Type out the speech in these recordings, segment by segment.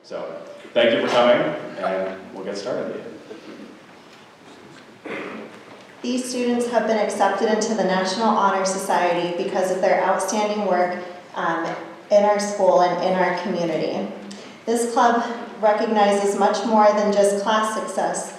So thank you for coming, and we'll get started. These students have been accepted into the National Honor Society because of their outstanding work in our school and in our community. This club recognizes much more than just class success,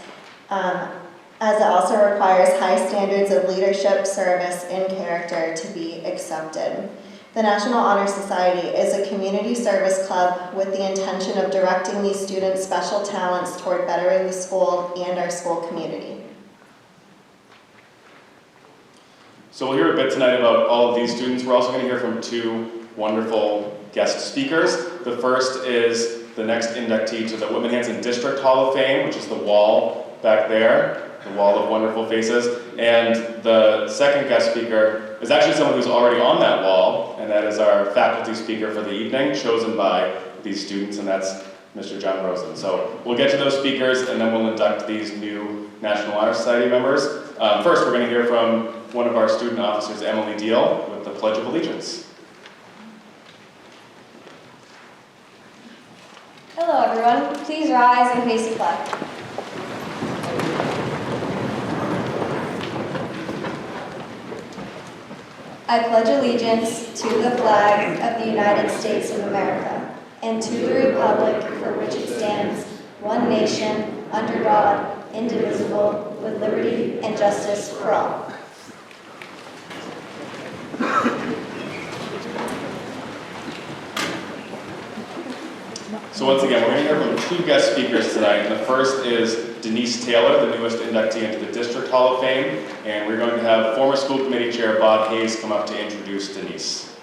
as it also requires high standards of leadership, service, and character to be accepted. The National Honor Society is a community service club with the intention of directing these students' special talents toward bettering the school and our school community. So we'll hear a bit tonight about all of these students. We're also going to hear from two wonderful guest speakers. The first is the next inductee to the Whitman-Hanson District Hall of Fame, which is the wall back there, the wall of wonderful faces. And the second guest speaker is actually someone who's already on that wall, and that is our faculty speaker for the evening, chosen by these students, and that's Mr. John Rosen. So we'll get to those speakers, and then we'll induct these new National Honor Society members. First, we're going to hear from one of our student officers, Emily Deal, with the Pledge of Allegiance. Hello everyone, please rise and face the flag. I pledge allegiance to the flag of the United States of America and to the republic for which it stands, one nation, under God, indivisible, with liberty and justice for all. So once again, we're going to hear from two guest speakers tonight. And the first is Denise Taylor, the newest inductee into the District Hall of Fame. And we're going to have former school committee chair Bob Hayes come up to introduce Denise.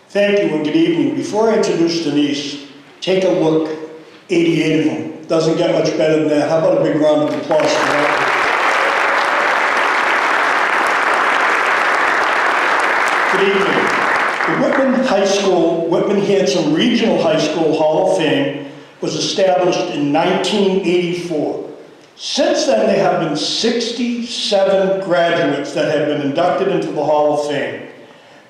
Thank you and good evening. Before I introduce Denise, take a look, 88 of them. Doesn't get much better than that. How about a big round of applause for that? Good evening. The Whitman High School, Whitman-Hanson Regional High School Hall of Fame was established in 1984. Since then, there have been 67 graduates that have been inducted into the Hall of Fame.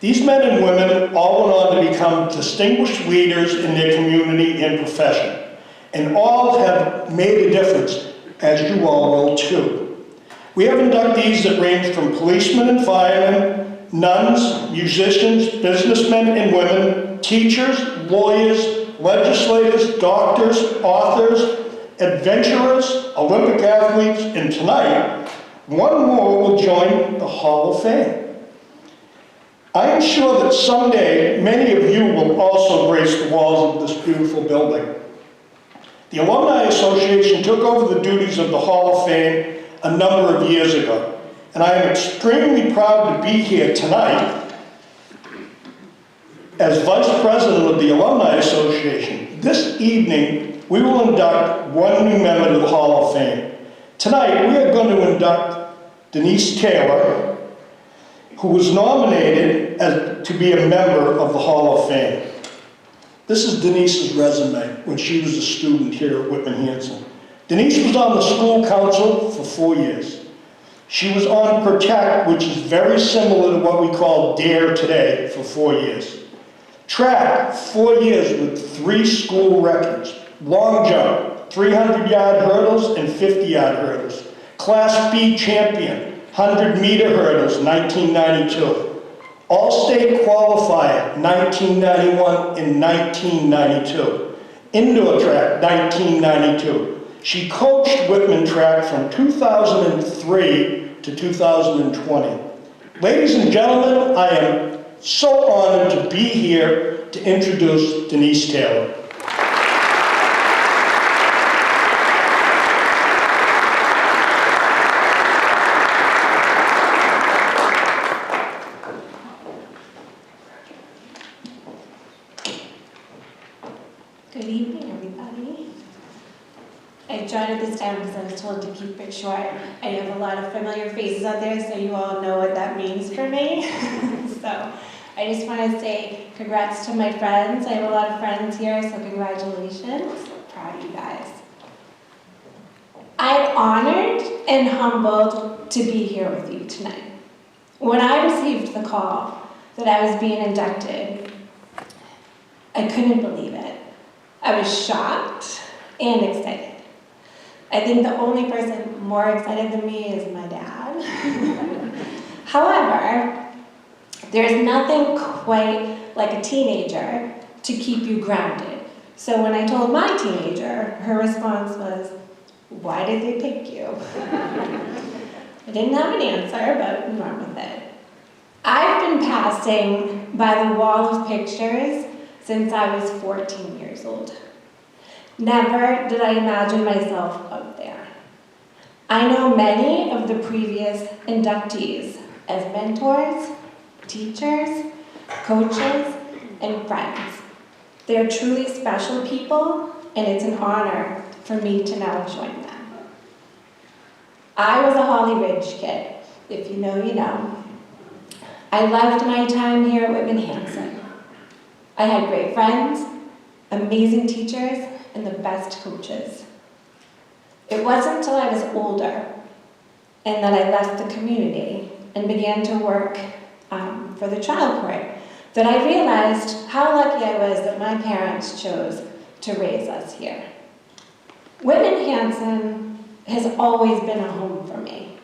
These men and women all went on to become distinguished leaders in their community and profession, and all have made a difference, as you all will too. We have inductees that range from policemen and firemen, nuns, musicians, businessmen and women, teachers, lawyers, legislators, doctors, authors, adventurers, Olympic athletes, and tonight, one more will join the Hall of Fame. I am sure that someday many of you will also grace the walls of this beautiful building. The Alumni Association took over the duties of the Hall of Fame a number of years ago, and I am extremely proud to be here tonight as Vice President of the Alumni Association. This evening, we will induct one new member to the Hall of Fame. Tonight, we are going to induct Denise Taylor, who was nominated to be a member of the Hall of Fame. This is Denise's resume when she was a student here at Whitman-Hanson. Denise was on the school council for 4 years. She was on Protect, which is very similar to what we call DARE today, for 4 years. Track, 4 years with 3 school records. Long jump, 300-yard hurdles and 50-yard hurdles. Class B champion, 100-meter hurdles, 1992. All-state qualifier, 1991 and 1992. Indoor track, 1992. She coached Whitman track from 2003 to 2020. Ladies and gentlemen, I am so honored to be here to introduce Denise Taylor. Good evening, everybody. I jotted this down because I was told to keep it short. I have a lot of familiar faces out there, so you all know what that means for me. So I just want to say congrats to my friends. I have a lot of friends here, so congratulations. Proud of you guys. I'm honored and humbled to be here with you tonight. When I received the call that I was being inducted, I couldn't believe it. I was shocked and excited. I think the only person more excited than me is my dad. However, there's nothing quite like a teenager to keep you grounded. So when I told my teenager, her response was, "Why did they pick you?" I didn't have an answer, but I'm wrong with it. I've been passing by the wall of pictures since I was 14 years old. Never did I imagine myself out there. I know many of the previous inductees as mentors, teachers, coaches, and friends. They're truly special people, and it's an honor for me to now join them. I was a Holly Ridge kid. If you know, you know. I loved my time here at Whitman Hanson. I had great friends, amazing teachers, and the best coaches. It wasn't until I was older and that I left the community and began to work for the child court that I realized how lucky I was that my parents chose to raise us here. Whitman Hanson has always been a home for me.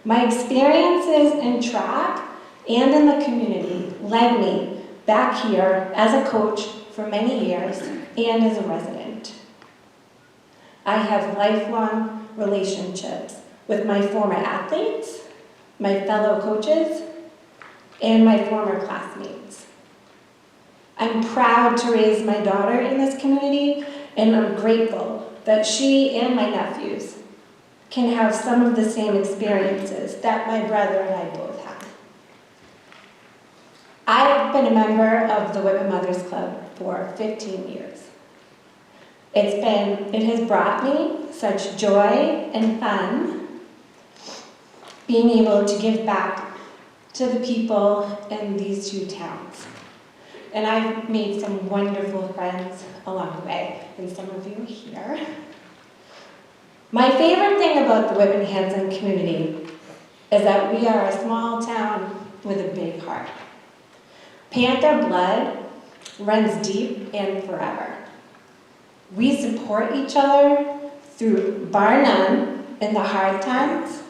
My experiences in track and in the community led me back here as a coach for many years and as a resident. I have lifelong relationships with my former athletes, my fellow coaches, and my former classmates. I'm proud to raise my daughter in this community, and I'm grateful that she and my nephews can have some of the same experiences that my brother and I both have. I've been a member of the Whitman Mothers Club for 15 years. It has brought me such joy and fun being able to give back to the people in these two towns. And I've made some wonderful friends along the way, and some of you are here. My favorite thing about the Whitman Hanson community is that we are a small town with a big heart. Panther blood runs deep and forever. We support each other through bar none in the hard times,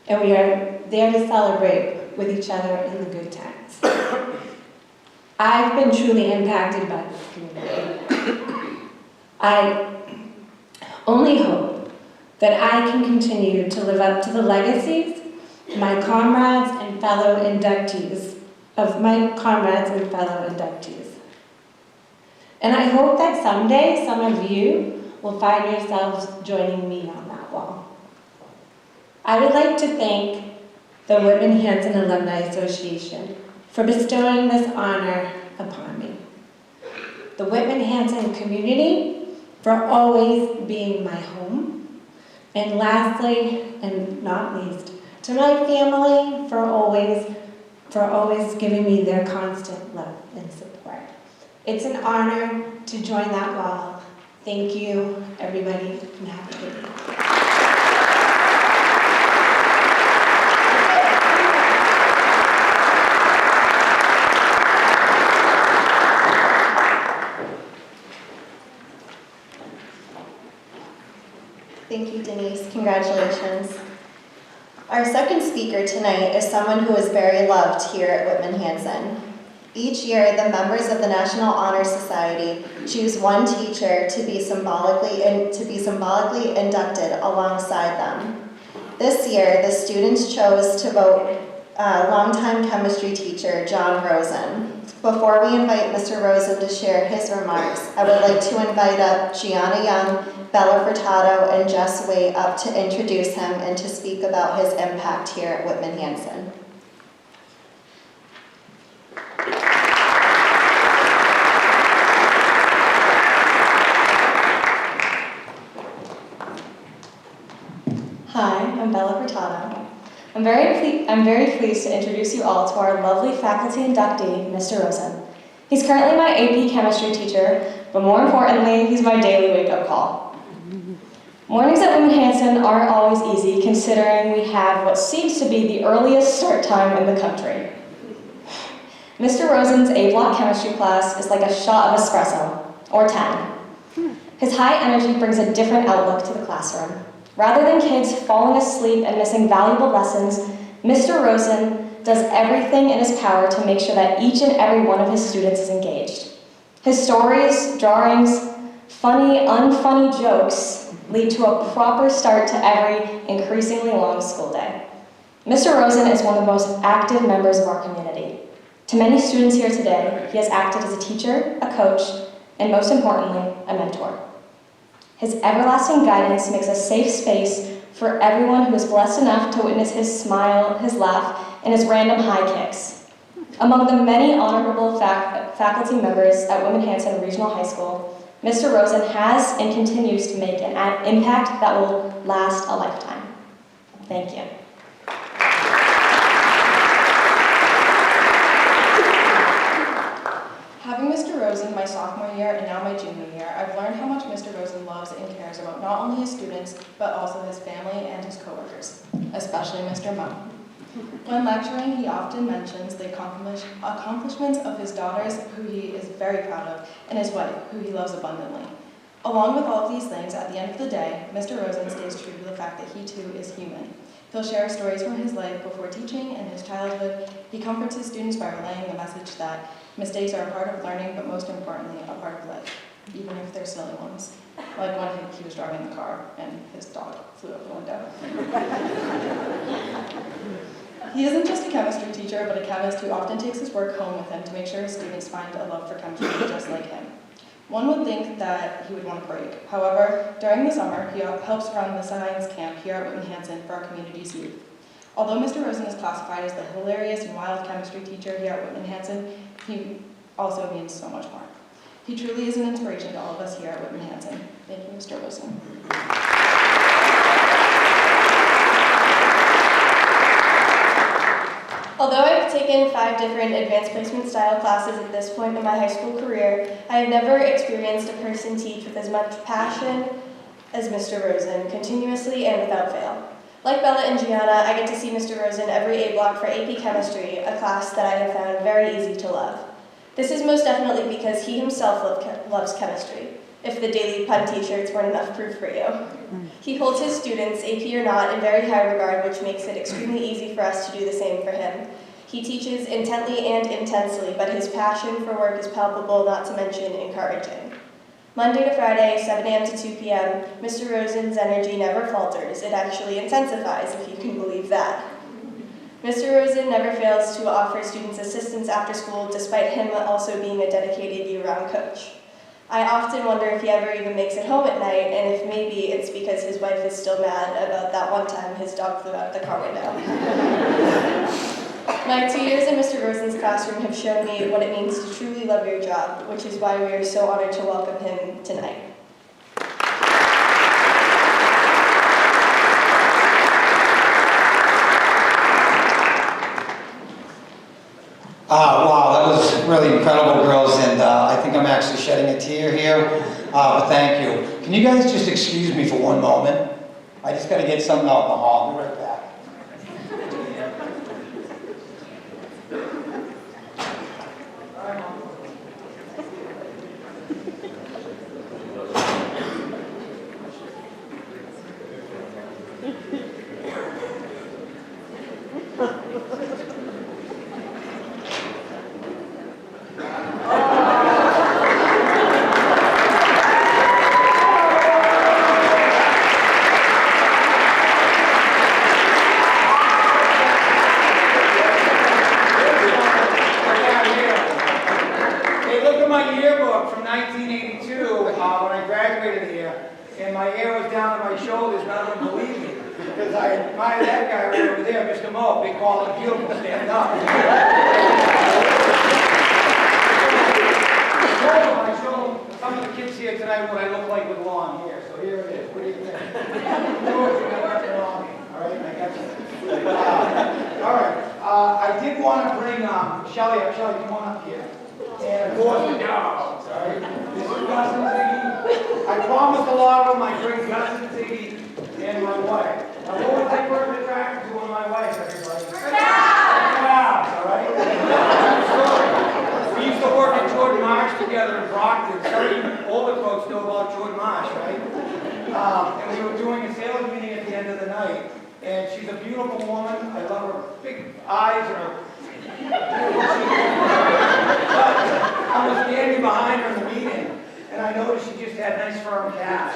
and we are there to celebrate with each other in the good times. I've been truly impacted by this community. I only hope that I can continue to live up to the legacies of my comrades and fellow inductees. And I hope that someday some of you will find yourselves joining me on that wall. I would like to thank the Whitman Hanson Alumni Association for bestowing this honor upon me. The Whitman Hanson community for always being my home. And lastly, and not least, to my family for always giving me their constant love and support. It's an honor to join that wall. Thank you, everybody, and have a good day. Thank you, Denise. Congratulations. Our second speaker tonight is someone who is very loved here at Whitman Hanson. Each year, the members of the National Honor Society choose one teacher to be symbolically inducted alongside them. This year, the students chose to vote longtime chemistry teacher John Rosen. Before we invite Mr. Rosen to share his remarks, I would like to invite up Gianna Young, Bella Furtado, and Jess Waite up to introduce him and to speak about his impact here at Whitman Hanson. Hi, I'm Bella Furtado. I'm very pleased to introduce you all to our lovely faculty inductee, Mr. Rosen. He's currently my AP chemistry teacher, but more importantly, he's my daily wake-up call. Mornings at Women Hanson aren't always easy, considering we have what seems to be the earliest start time in the country. Mr. Rosen's A-block chemistry class is like a shot of espresso, or 10. His high energy brings a different outlook to the classroom. Rather than kids falling asleep and missing valuable lessons, Mr. Rosen does everything in his power to make sure that each and every one of his students is engaged. His stories, drawings, funny, unfunny jokes lead to a proper start to every increasingly long school day. Mr. Rosen is one of the most active members of our community. To many students here today, he has acted as a teacher, a coach, and most importantly, a mentor. His everlasting guidance makes a safe space for everyone who is blessed enough to witness his smile, his laugh, and his random high kicks. Among the many honorable faculty members at Women Hanson Regional High School, Mr. Rosen has and continues to make an impact that will last a lifetime. Thank you. Having Mr. Rosen my sophomore year and now my junior year, I've learned how much Mr. Rosen loves and cares about not only his students, but also his family and his coworkers, especially Mr. Mo. When lecturing, he often mentions the accomplishments of his daughters, who he is very proud of, and his wife, who he loves abundantly. Along with all of these things, at the end of the day, Mr. Rosen stays true to the fact that he too is human. He'll share stories from his life before teaching and his childhood. He comforts his students by relaying the message that mistakes are a part of learning, but most importantly, a part of life, even if they're silly ones. Like when he was driving the car and his dog flew out the window. He isn't just a chemistry teacher, but a chemist who often takes his work home with him to make sure his students find a love for chemistry just like him. One would think that he would want to break. However, during the summer, he helps run the science camp here at Women Hanson for our community's youth. Although Mr. Rosen is classified as the hilarious and wild chemistry teacher here at Women Hanson, he also means so much more. He truly is an inspiration to all of us here at Women Hanson. Thank you, Mr. Rosen. Although I've taken 5 different advanced placement style classes at this point in my high school career, I have never experienced a person teach with as much passion as Mr. Rosen, continuously and without fail. Like Bella and Gianna, I get to see Mr. Rosen every A block for AP Chemistry, a class that I have found very easy to love. This is most definitely because he himself loves chemistry, if the daily pun t-shirts weren't enough proof for you. He holds his students, AP or not, in very high regard, which makes it extremely easy for us to do the same for him. He teaches intently and intensely, but his passion for work is palpable, not to mention encouraging. Monday to Friday, 7 a.m. to 2 p.m., Mr. Rosen's energy never falters. It actually intensifies, if you can believe that. Mr. Rosen never fails to offer students assistance after school, despite him also being a dedicated year-round coach. I often wonder if he ever even makes it home at night, and if maybe it's because his wife is still mad about that one time his dog flew out the car window. My 2 years in Mr. Rosen's classroom have shown me what it means to truly love your job, which is why we are so honored to welcome him tonight. Wow, that was really incredible, girls, and I think I'm actually shedding a tear here, but thank you. Can you guys just excuse me for one moment? I just got to get something out in the hall. I'll be right back. Shelly, come on up here. And of course, no, sorry. This is I promised a lot of them I'd bring Gus and Ziggy and my wife. Now, what was I first attracted to on my wife, everybody? Calves, all right? We used to work at Jordan Marsh together in Brockton. Some of you older folks know about Jordan Marsh, right? And we were doing a sales meeting at the end of the night. And she's a beautiful woman. I love her big eyes and her beautiful cheeks. But I was standing behind her in the meeting, and I noticed she just had nice firm calves.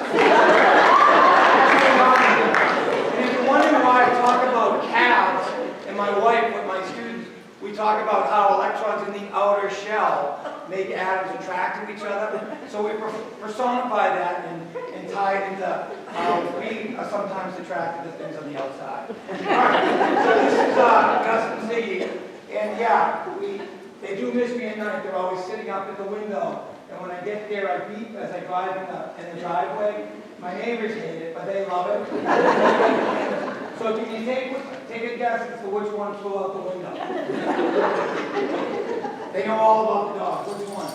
And if you're wondering why I talk about calves and my wife with my students, we talk about how electrons in the outer shell make atoms attract to each other. So we personify that and tie it into how we are sometimes attracted to things on the outside. All right, so this is Gus and Ziggy. And yeah, they do miss me at night. They're always sitting up at the window. And when I get there, I beep as I drive in the driveway. My neighbors hate it, but they love it. So can you take a guess as to which one flew out the window? They know all about the dog. Which one?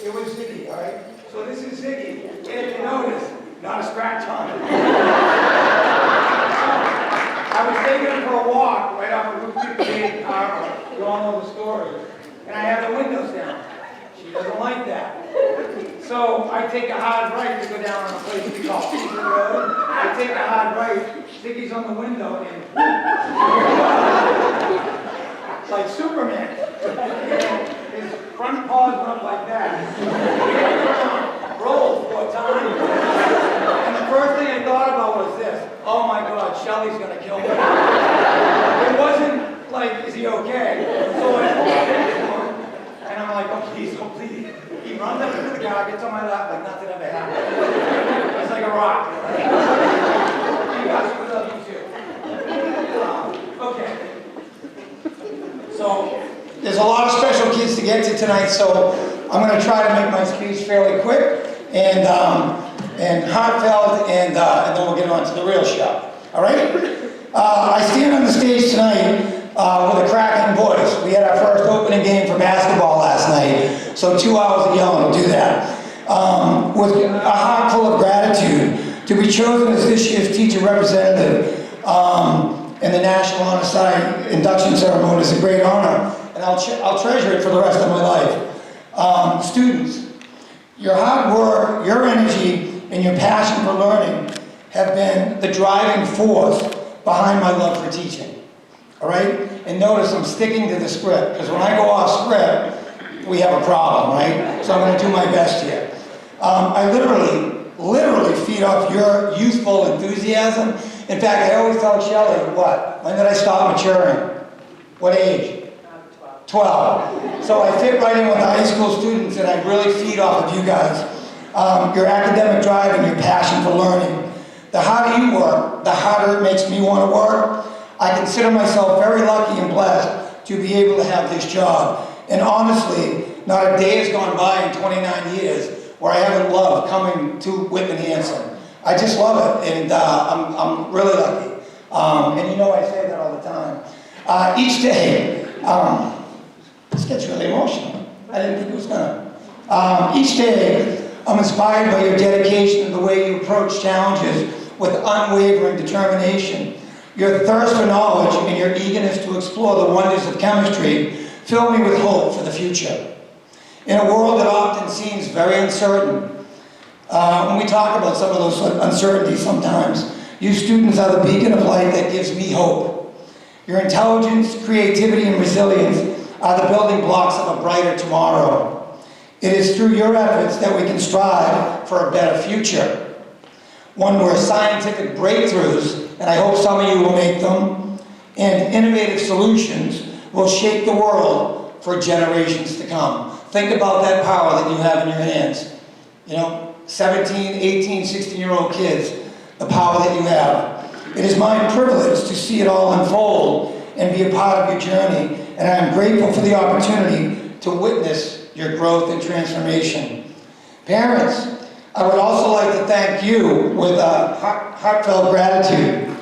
It was Ziggy, all right? So this is Ziggy. And if you notice, not a scratch on it. I was taking him for a walk right off of Route 58 in Harvard. You all know the story. And I had the windows down. She doesn't like that. So I take a hard right to go down on a place we call Cedar Road. I take a hard right. Ziggy's on the window and like Superman. His front paws went up like that. Rolled 4 times. And the first thing I thought about was this. Oh my God, Shelly's gonna kill me. It wasn't like, is he okay? So I pulled into him, and I'm like, oh please, oh please. He runs up into the car, gets on my lap like nothing ever happened. It's like a rock. You guys would love you too. Okay. So, there's a lot of special kids to get to tonight, so I'm going to try to make my speech fairly quick and heartfelt, and then we'll get on to the real show. All right? I stand on the stage tonight with a cracking voice. We had our first opening game for basketball last night, so 2 hours of yelling will do that. With a heart full of gratitude to be chosen as this year's teacher representative in the National Honor Society induction ceremony is a great honor, and I'll treasure it for the rest of my life. Students, your hard work, your energy, and your passion for learning have been the driving force behind my love for teaching. All right? And notice I'm sticking to the script, because when I go off script, we have a problem, right? So I'm going to do my best here. I literally feed off your youthful enthusiasm. In fact, I always tell Shelley, what? When did I stop maturing? What age? 12. So I fit right in with the high school students, and I really feed off of you guys. Your academic drive and your passion for learning. The harder you work, the harder it makes me want to work. I consider myself very lucky and blessed to be able to have this job. And honestly, not a day has gone by in 29 years where I haven't loved coming to Whitman Hanson. I just love it, and I'm really lucky. And you know I say that all the time. Each day, this gets really emotional. I didn't think it was gonna. Each day, I'm inspired by your dedication and the way you approach challenges with unwavering determination. Your thirst for knowledge and your eagerness to explore the wonders of chemistry fill me with hope for the future. In a world that often seems very uncertain, when we talk about some of those uncertainties sometimes, you students are the beacon of light that gives me hope. Your intelligence, creativity, and resilience are the building blocks of a brighter tomorrow. It is through your efforts that we can strive for a better future. One where scientific breakthroughs, and I hope some of you will make them, and innovative solutions will shape the world for generations to come. Think about that power that you have in your hands. You know, 17, 18, 16-year-old kids, the power that you have. It is my privilege to see it all unfold and be a part of your journey, and I am grateful for the opportunity to witness your growth and transformation. Parents, I would also like to thank you with heartfelt gratitude.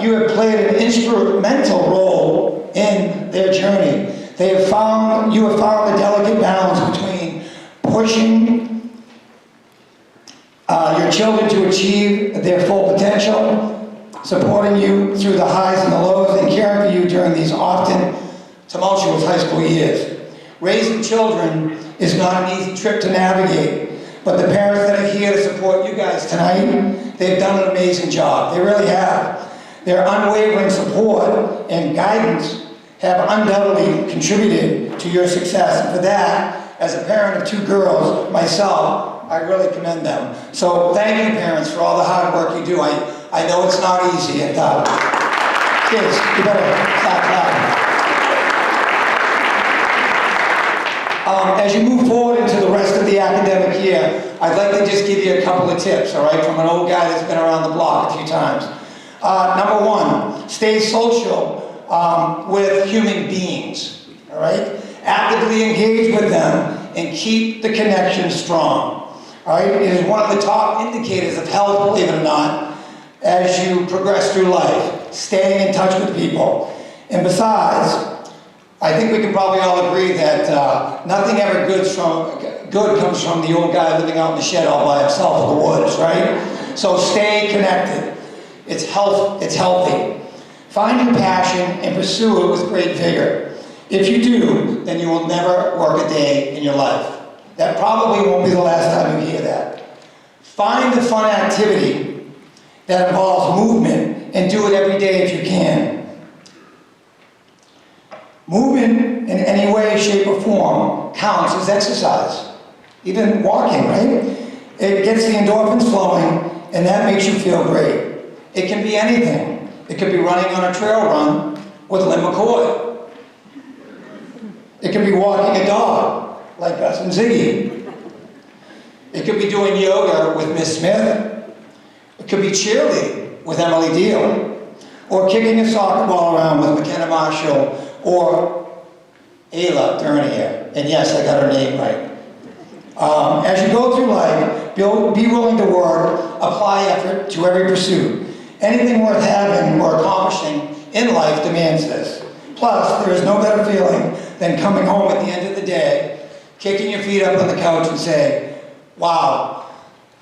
You have played an instrumental role in their journey. You have found the delicate balance between pushing your children to achieve their full potential, supporting you through the highs and the lows, and caring for you during these often tumultuous high school years. Raising children is not an easy trip to navigate, but the parents that are here to support you guys tonight, they've done an amazing job. They really have. Their unwavering support and guidance have undoubtedly contributed to your success. And for that, as a parent of 2 girls, myself, I really commend them. So thank you, parents, for all the hard work you do. I know it's not easy. And kids, you better stop clapping. As you move forward into the rest of the academic year, I'd like to just give you a couple of tips, all right, from an old guy that's been around the block a few times. Number 1, stay social with human beings, all right? Actively engage with them and keep the connection strong, all right? It is one of the top indicators of health, believe it or not, as you progress through life, staying in touch with people. And besides, I think we can probably all agree that nothing ever good comes from the old guy living out in the shed all by himself in the woods, right? So stay connected. It's healthy. Find your passion and pursue it with great vigor. If you do, then you will never work a day in your life. That probably won't be the last time you hear that. Find the fun activity that involves movement and do it every day if you can. Movement in any way, shape, or form counts as exercise. Even walking, right? It gets the endorphins flowing, and that makes you feel great. It can be anything. It could be running on a trail run with Lynn McCoy. It could be walking a dog, like Gus and Ziggy. It could be doing yoga with Miss Smith. It could be cheerleading with Emily Deal. Or kicking a soccer ball around with McKenna Marshall or Ayla Dernier. And yes, I got her name right. As you go through life, be willing to work, apply effort to every pursuit. Anything worth having or accomplishing in life demands this. Plus, there is no better feeling than coming home at the end of the day, kicking your feet up on the couch and saying, wow,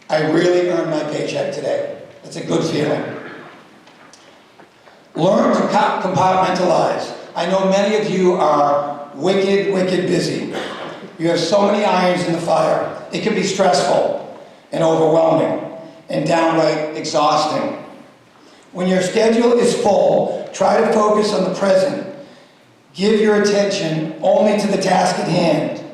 I really earned my paycheck today. It's a good feeling. Learn to compartmentalize. I know many of you are wicked, wicked busy. You have so many irons in the fire. It can be stressful and overwhelming and downright exhausting. When your schedule is full, try to focus on the present. Give your attention only to the task at hand.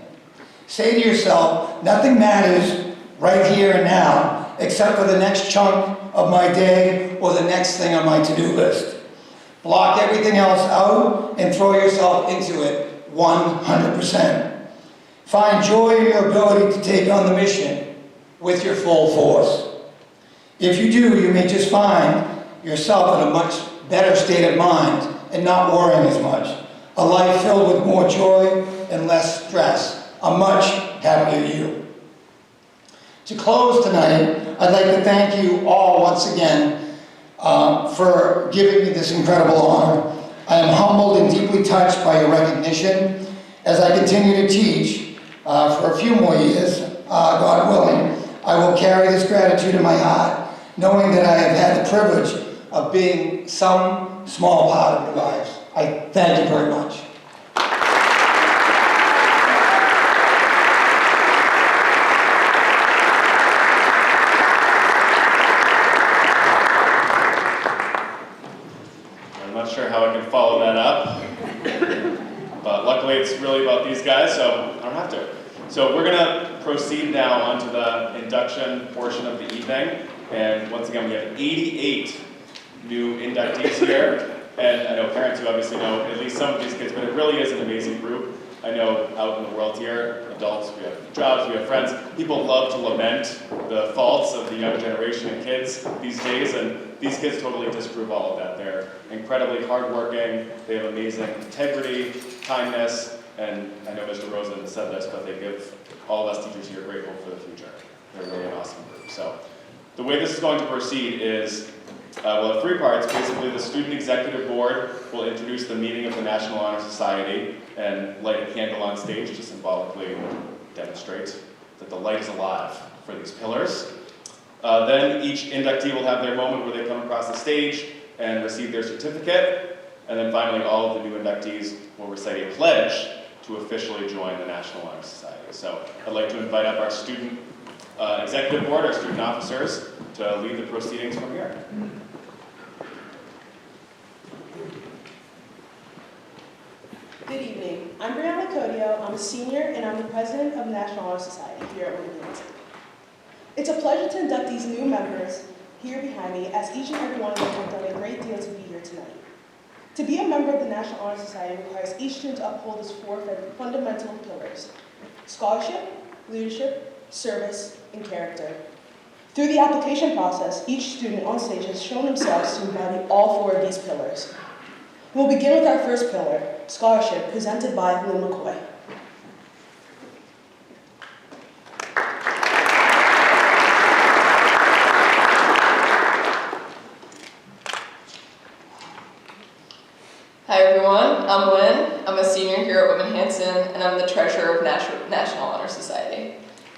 Say to yourself, nothing matters right here and now except for the next chunk of my day or the next thing on my to-do list. Block everything else out and throw yourself into it 100%. Find joy in your ability to take on the mission with your full force. If you do, you may just find yourself in a much better state of mind and not worrying as much. A life filled with more joy and less stress. A much happier you. To close tonight, I'd like to thank you all once again for giving me this incredible honor. I am humbled and deeply touched by your recognition as I continue to teach for a few more years, God willing. I will carry this gratitude in my heart, knowing that I have had the privilege of being some small part of your lives. I thank you very much. I'm not sure how I can follow that up, but luckily it's really about these guys, so I don't have to. So we're gonna proceed now onto the induction portion of the evening, and once again we have 88 new inductees here, and I know parents who obviously know at least some of these kids, but it really is an amazing group. I know out in the world here, adults, we have jobs, we have friends, people love to lament the faults of the young generation and kids these days, and these kids totally disprove all of that. They're incredibly hardworking, they have amazing integrity, kindness, and I know Mr. Rosen said this, but they give all of us teachers here great hope for the future. They're really an awesome group. So the way this is going to proceed is, we'll have 3 parts. Basically, the Student Executive Board will introduce the meeting of the National Honor Society and light a candle on stage to symbolically demonstrate that the light is alive for these pillars. Then each inductee will have their moment where they come across the stage and receive their certificate. And then finally, all of the new inductees will recite a pledge to officially join the National Honor Society. So I'd like to invite up our student executive board, our student officers, to lead the proceedings from here. Good evening. I'm Brianna Codio. I'm a senior and I'm the president of the National Honor Society here at Williams. It's a pleasure to induct these new members here behind me, as each and every one of them have done a great deal to be here tonight. To be a member of the National Honor Society requires each student to uphold its four fundamental pillars: scholarship, leadership, service, and character. Through the application process, each student on stage has shown themselves to embody all four of these pillars. We'll begin with our first pillar, scholarship, presented by Lynn McCoy. Hi everyone, I'm Lynn. I'm a senior here at Whitman Hanson, and I'm the treasurer of National Honor Society.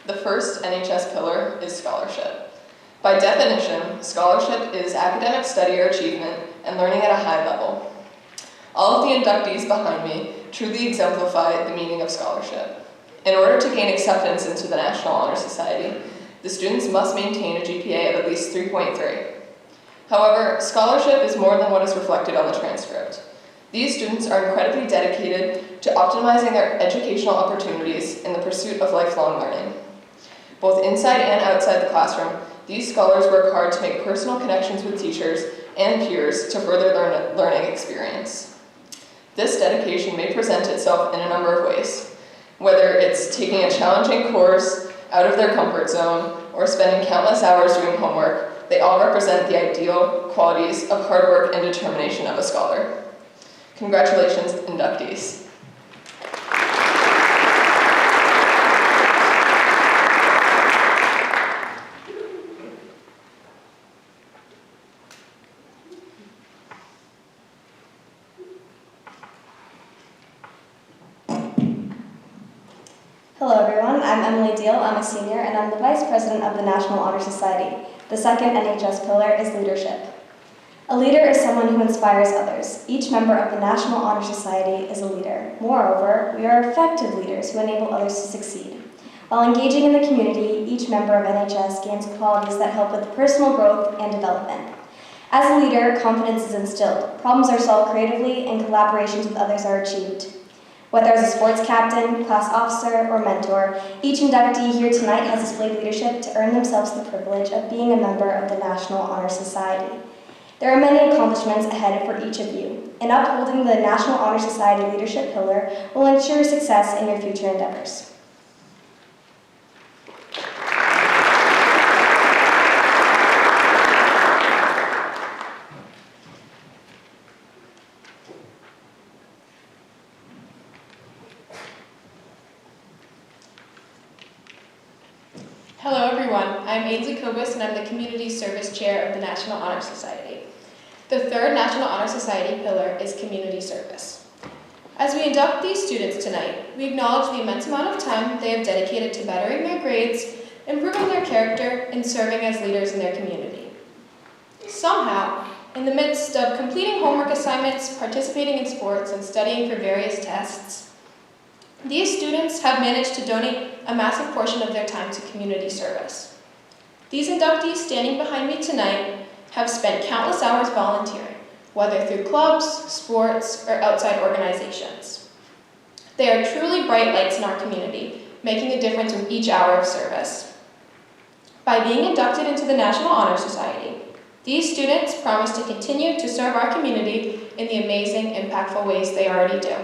The first NHS pillar is scholarship. By definition, scholarship is academic study or achievement and learning at a high level. All of the inductees behind me truly exemplify the meaning of scholarship. In order to gain acceptance into the National Honor Society, the students must maintain a GPA of at least 3.3. However, scholarship is more than what is reflected on the transcript. These students are incredibly dedicated to optimizing their educational opportunities in the pursuit of lifelong learning. Both inside and outside the classroom, these scholars work hard to make personal connections with teachers and peers to further their learning experience. This dedication may present itself in a number of ways, whether it's taking a challenging course out of their comfort zone or spending countless hours doing homework. They all represent the ideal qualities of hard work and determination of a scholar. Congratulations, inductees. Hello everyone, I'm Emily Deal, I'm a senior, and I'm the Vice President of the National Honor Society. The second NHS pillar is leadership. A leader is someone who inspires others. Each member of the National Honor Society is a leader. Moreover, we are effective leaders who enable others to succeed. While engaging in the community, each member of NHS gains qualities that help with personal growth and development. As a leader, confidence is instilled, problems are solved creatively, and collaborations with others are achieved. Whether as a sports captain, class officer, or mentor, each inductee here tonight has displayed leadership to earn themselves the privilege of being a member of the National Honor Society. There are many accomplishments ahead for each of you, and upholding the National Honor Society leadership pillar will ensure success in your future endeavors. Hello everyone, I'm Ainsley Kobus and I'm the Community Service Chair of the National Honor Society. The third National Honor Society pillar is community service. As we induct these students tonight, we acknowledge the immense amount of time they have dedicated to bettering their grades, improving their character, and serving as leaders in their community. Somehow, in the midst of completing homework assignments, participating in sports, and studying for various tests, these students have managed to donate a massive portion of their time to community service. These inductees standing behind me tonight have spent countless hours volunteering, whether through clubs, sports, or outside organizations. They are truly bright lights in our community, making a difference with each hour of service. By being inducted into the National Honor Society, these students promise to continue to serve our community in the amazing, impactful ways they already do.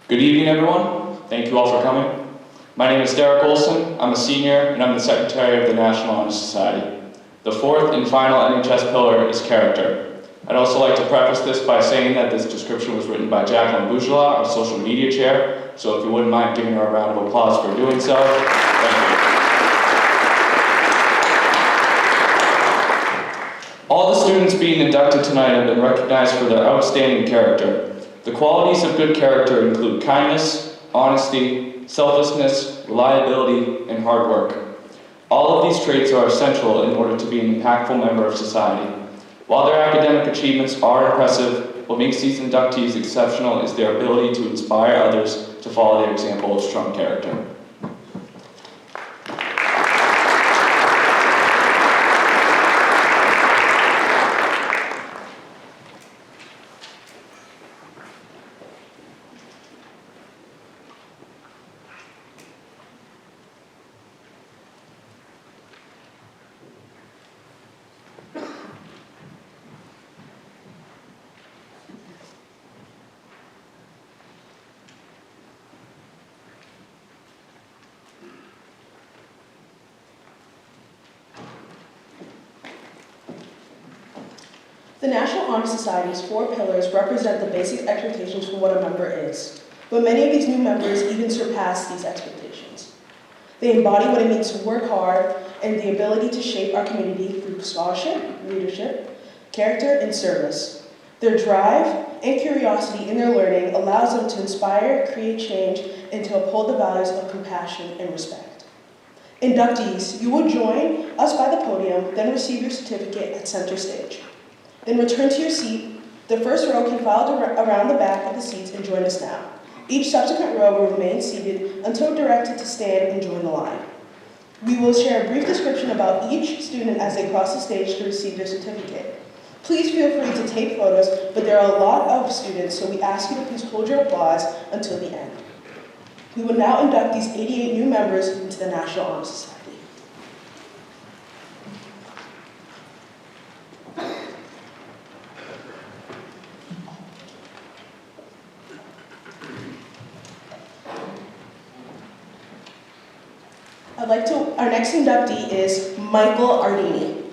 Good evening, everyone. Thank you all for coming. My name is Derek Olson. I'm a senior, and I'm the Secretary of the National Honor Society. The fourth and final NHS pillar is character. I'd also like to preface this by saying that this description was written by Jacqueline Bourgeois, our social media chair, so if you wouldn't mind giving her a round of applause for doing so. Thank you. All the students being inducted tonight have been recognized for their outstanding character. The qualities of good character include kindness, honesty, selflessness, reliability, and hard work. All of these traits are essential in order to be an impactful member of society. While their academic achievements are impressive, what makes these inductees exceptional is their ability to inspire others to follow their example of strong character. The National Honor Society's 4 pillars represent the basic expectations for what a member is, but many of these new members even surpass these expectations. They embody what it means to work hard and the ability to shape our community through scholarship, leadership, character, and service. Their drive and curiosity in their learning allows them to inspire, create change, and to uphold the values of compassion and respect. Inductees, you will join us by the podium, then receive your certificate at center stage. Then return to your seat. The first row can file around the back of the seats and join us now. Each subsequent row will remain seated until directed to stand and join the line. We will share a brief description about each student as they cross the stage to receive their certificate. Please feel free to take photos, but there are a lot of students, so we ask you to please hold your applause until the end. We will now induct these 88 new members into the National Honor Society. Our next inductee is Michael Ardini.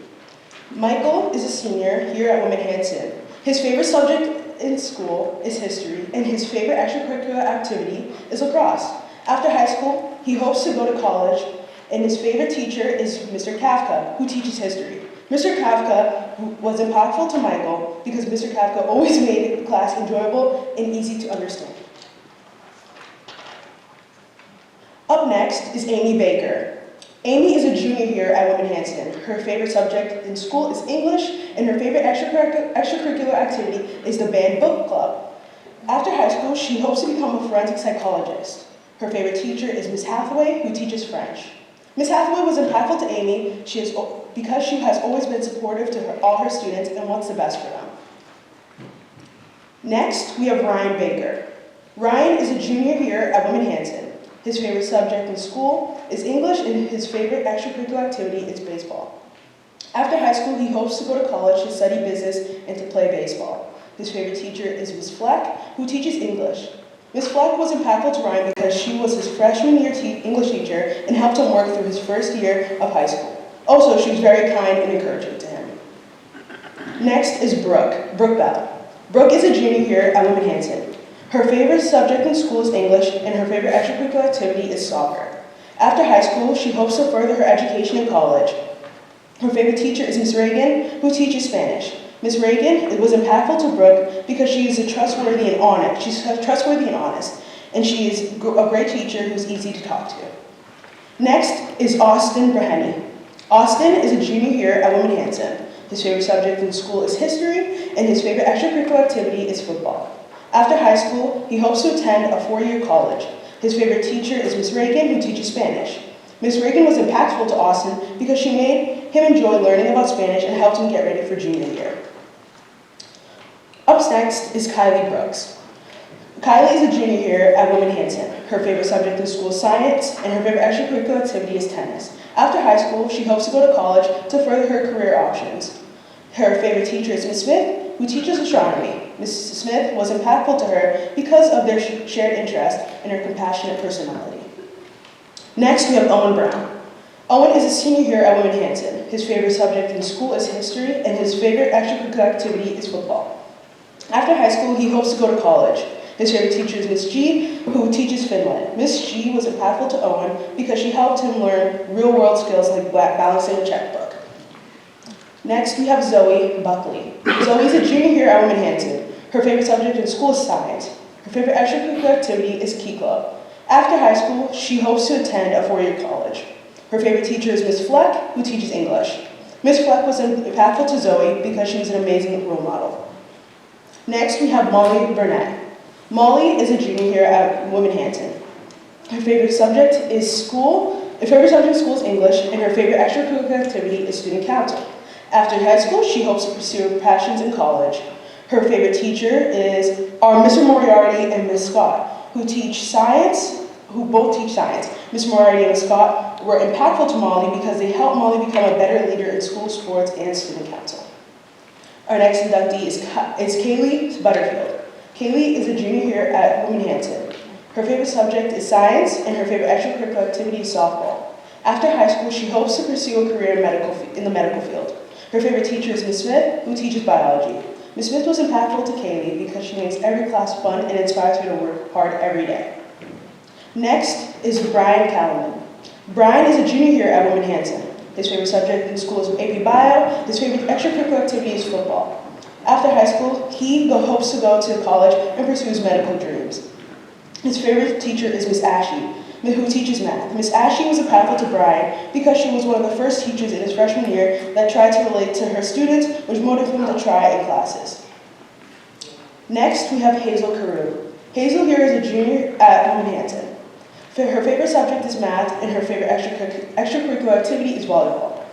Michael is a senior here at Women Hanson. His favorite subject in school is history, and his favorite extracurricular activity is lacrosse. After high school, he hopes to go to college, and his favorite teacher is Mr. Kafka, who teaches history. Mr. Kafka was impactful to Michael because Mr. Kafka always made the class enjoyable and easy to understand. Up next is Amy Baker. Amy is a junior here at Women Hanson. Her favorite subject in school is English, and her favorite extracurricular activity is the band book club. After high school, she hopes to become a forensic psychologist. Her favorite teacher is Ms. Hathaway, who teaches French. Ms. Hathaway was impactful to Amy because she has always been supportive to all her students and wants the best for them. Next, we have Ryan Baker. Ryan is a junior here at Women Hanson. His favorite subject in school is English, and his favorite extracurricular activity is baseball. After high school, he hopes to go to college to study business and to play baseball. His favorite teacher is Ms. Fleck, who teaches English. Ms. Fleck was impactful to Ryan because she was his freshman year English teacher and helped him work through his first year of high school. Also, she was very kind and encouraging to him. Next is Brooke Bell. Brooke is a junior here at Women Hanson. Her favorite subject in school is English, and her favorite extracurricular activity is soccer. After high school, she hopes to further her education in college. Her favorite teacher is Ms. Reagan, who teaches Spanish. Ms. Reagan was impactful to Brooke because she is trustworthy and honest. She's trustworthy and honest, and she is a great teacher who's easy to talk to. Next is Austin Breheny. Austin is a junior here at Women Hanson. His favorite subject in school is history, and his favorite extracurricular activity is football. After high school, he hopes to attend a 4-year college. His favorite teacher is Ms. Reagan, who teaches Spanish. Ms. Reagan was impactful to Austin because she made him enjoy learning about Spanish and helped him get ready for junior year. Up next is Kylie Brooks. Kylie is a junior here at Women Hanson. Her favorite subject in school is science, and her favorite extracurricular activity is tennis. After high school, she hopes to go to college to further her career options. Her favorite teacher is Ms. Smith, who teaches astronomy. Mrs. Smith was impactful to her because of their shared interest and her compassionate personality. Next, we have Owen Brown. Owen is a senior here at Women Hanson. His favorite subject in school is history, and his favorite extracurricular activity is football. After high school, he hopes to go to college. His favorite teacher is Miss G, who teaches Finland. Miss G was impactful to Owen because she helped him learn real-world skills like balancing a checkbook. Next, we have Zoe Buckley. Zoe is a junior here at Women Hanson. Her favorite subject in school is science. Her favorite extracurricular activity is Key Club. After high school, she hopes to attend a four-year college. Her favorite teacher is Miss Fleck, who teaches English. Miss Fleck was impactful to Zoe because she was an amazing role model. Next, we have Molly Burnett. Molly is a junior here at Women Hanson. Her favorite subject in school is English, and her favorite extracurricular activity is student council. After high school, she hopes to pursue her passions in college. Her favorite teacher are Mr. Moriarty and Miss Scott, who both teach science. Miss Moriarty and Miss Scott were impactful to Molly because they helped Molly become a better leader in school sports and student council. Our next inductee is Kaylee Butterfield. Kaylee is a junior here at Women Hanson. Her favorite subject is science, and her favorite extracurricular activity is softball. After high school, she hopes to pursue a career in the medical field. Her favorite teacher is Miss Smith, who teaches biology. Miss Smith was impactful to Kaylee because she makes every class fun and inspires her to work hard every day. Next is Brian Callman. Brian is a junior here at Women Hanson. His favorite subject in school is AP Bio. His favorite extracurricular activity is football. After high school, he hopes to go to college and pursue his medical dreams. His favorite teacher is Miss Ashley, who teaches math. Miss Ashley was impactful to Brian because she was one of the first teachers in his freshman year that tried to relate to her students, which motivated him to try in classes. Next, we have Hazel Carew. Hazel here is a junior at Women Hanson. Her favorite subject is math, and her favorite extracurricular activity is volleyball.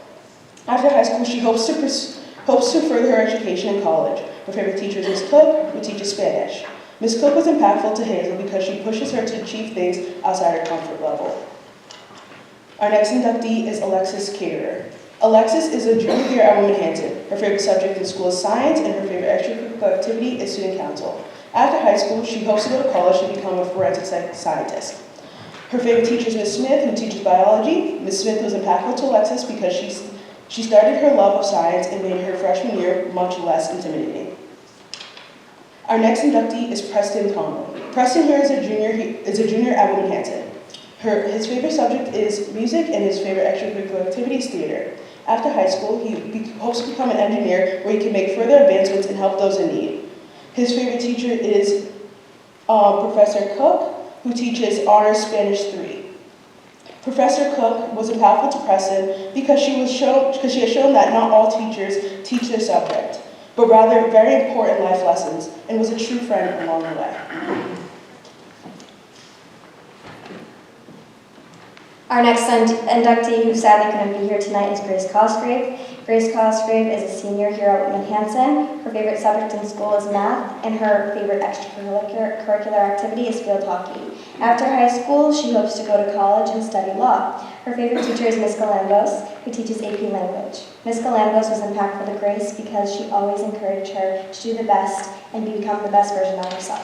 After high school, she hopes to further her education in college. Her favorite teacher is Miss Cook, who teaches Spanish. Miss Cook was impactful to Hazel because she pushes her to achieve things outside her comfort level. Our next inductee is Alexis Caterer. Alexis is a junior here at Women Hanson. Her favorite subject in school is science, and her favorite extracurricular activity is student council. After high school, she hopes to go to college to become a forensic scientist. Her favorite teacher is Miss Smith, who teaches biology. Miss Smith was impactful to Alexis because she started her love of science and made her freshman year much less intimidating. Our next inductee is Preston Conley. Preston here is a junior at Women Hanson. His favorite subject is music, and his favorite extracurricular activity is theater. After high school, he hopes to become an engineer where he can make further advancements and help those in need. His favorite teacher is Professor Cook, who teaches Honors Spanish 3. Professor Cook was impactful to Preston because she has shown that not all teachers teach their subject, but rather very important life lessons, and was a true friend along the way. Our next inductee, who sadly couldn't be here tonight, is Grace Cosgrave. Grace Cosgrave is a senior here at Women Hanson. Her favorite subject in school is math, and her favorite extracurricular activity is field hockey. After high school, she hopes to go to college and study law. Her favorite teacher is Miss Galambos, who teaches AP Language. Miss Galambos was impactful to Grace because she always encouraged her to do the best and become the best version of herself.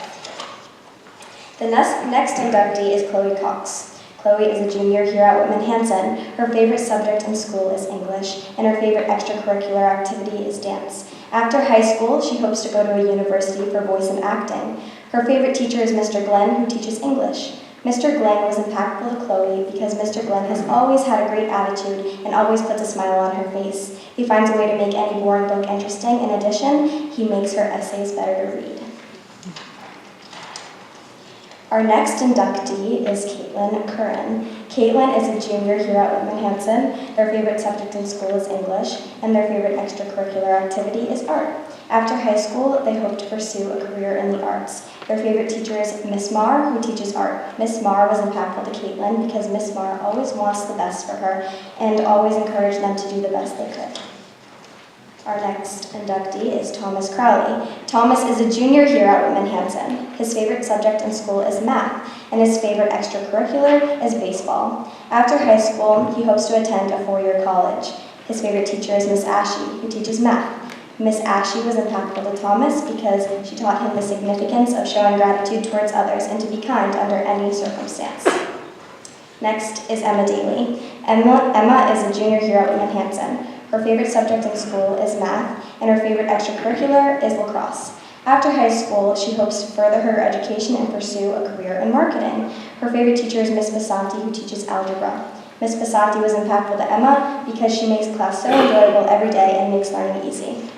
The next inductee is Chloe Cox. Chloe is a junior here at Women Hanson. Her favorite subject in school is English, and her favorite extracurricular activity is dance. After high school, she hopes to go to a university for voice and acting. Her favorite teacher is Mr. Glenn, who teaches English. Mr. Glenn was impactful to Chloe because Mr. Glenn has always had a great attitude and always puts a smile on her face. He finds a way to make any boring book interesting. In addition, he makes her essays better to read. Our next inductee is Caitlin Curran. Caitlin is a junior here at Women Hanson. Their favorite subject in school is English, and their favorite extracurricular activity is art. After high school, they hope to pursue a career in the arts. Their favorite teacher is Miss Marr, who teaches art. Miss Marr was impactful to Caitlin because Miss Marr always wants the best for her and always encouraged them to do the best they could. Our next inductee is Thomas Crowley. Thomas is a junior here at Women Hanson. His favorite subject in school is math, and his favorite extracurricular is baseball. After high school, he hopes to attend a four-year college. His favorite teacher is Miss Ashley, who teaches math. Miss Ashley was impactful to Thomas because she taught him the significance of showing gratitude towards others and to be kind under any circumstance. Next is Emma Daly. Emma is a junior here at Whitman Hanson. Her favorite subject in school is math, and her favorite extracurricular is lacrosse. After high school, she hopes to further her education and pursue a career in marketing. Her favorite teacher is Miss Basanti, who teaches algebra. Miss Basanti was impactful to Emma because she makes class so enjoyable every day and makes learning easy.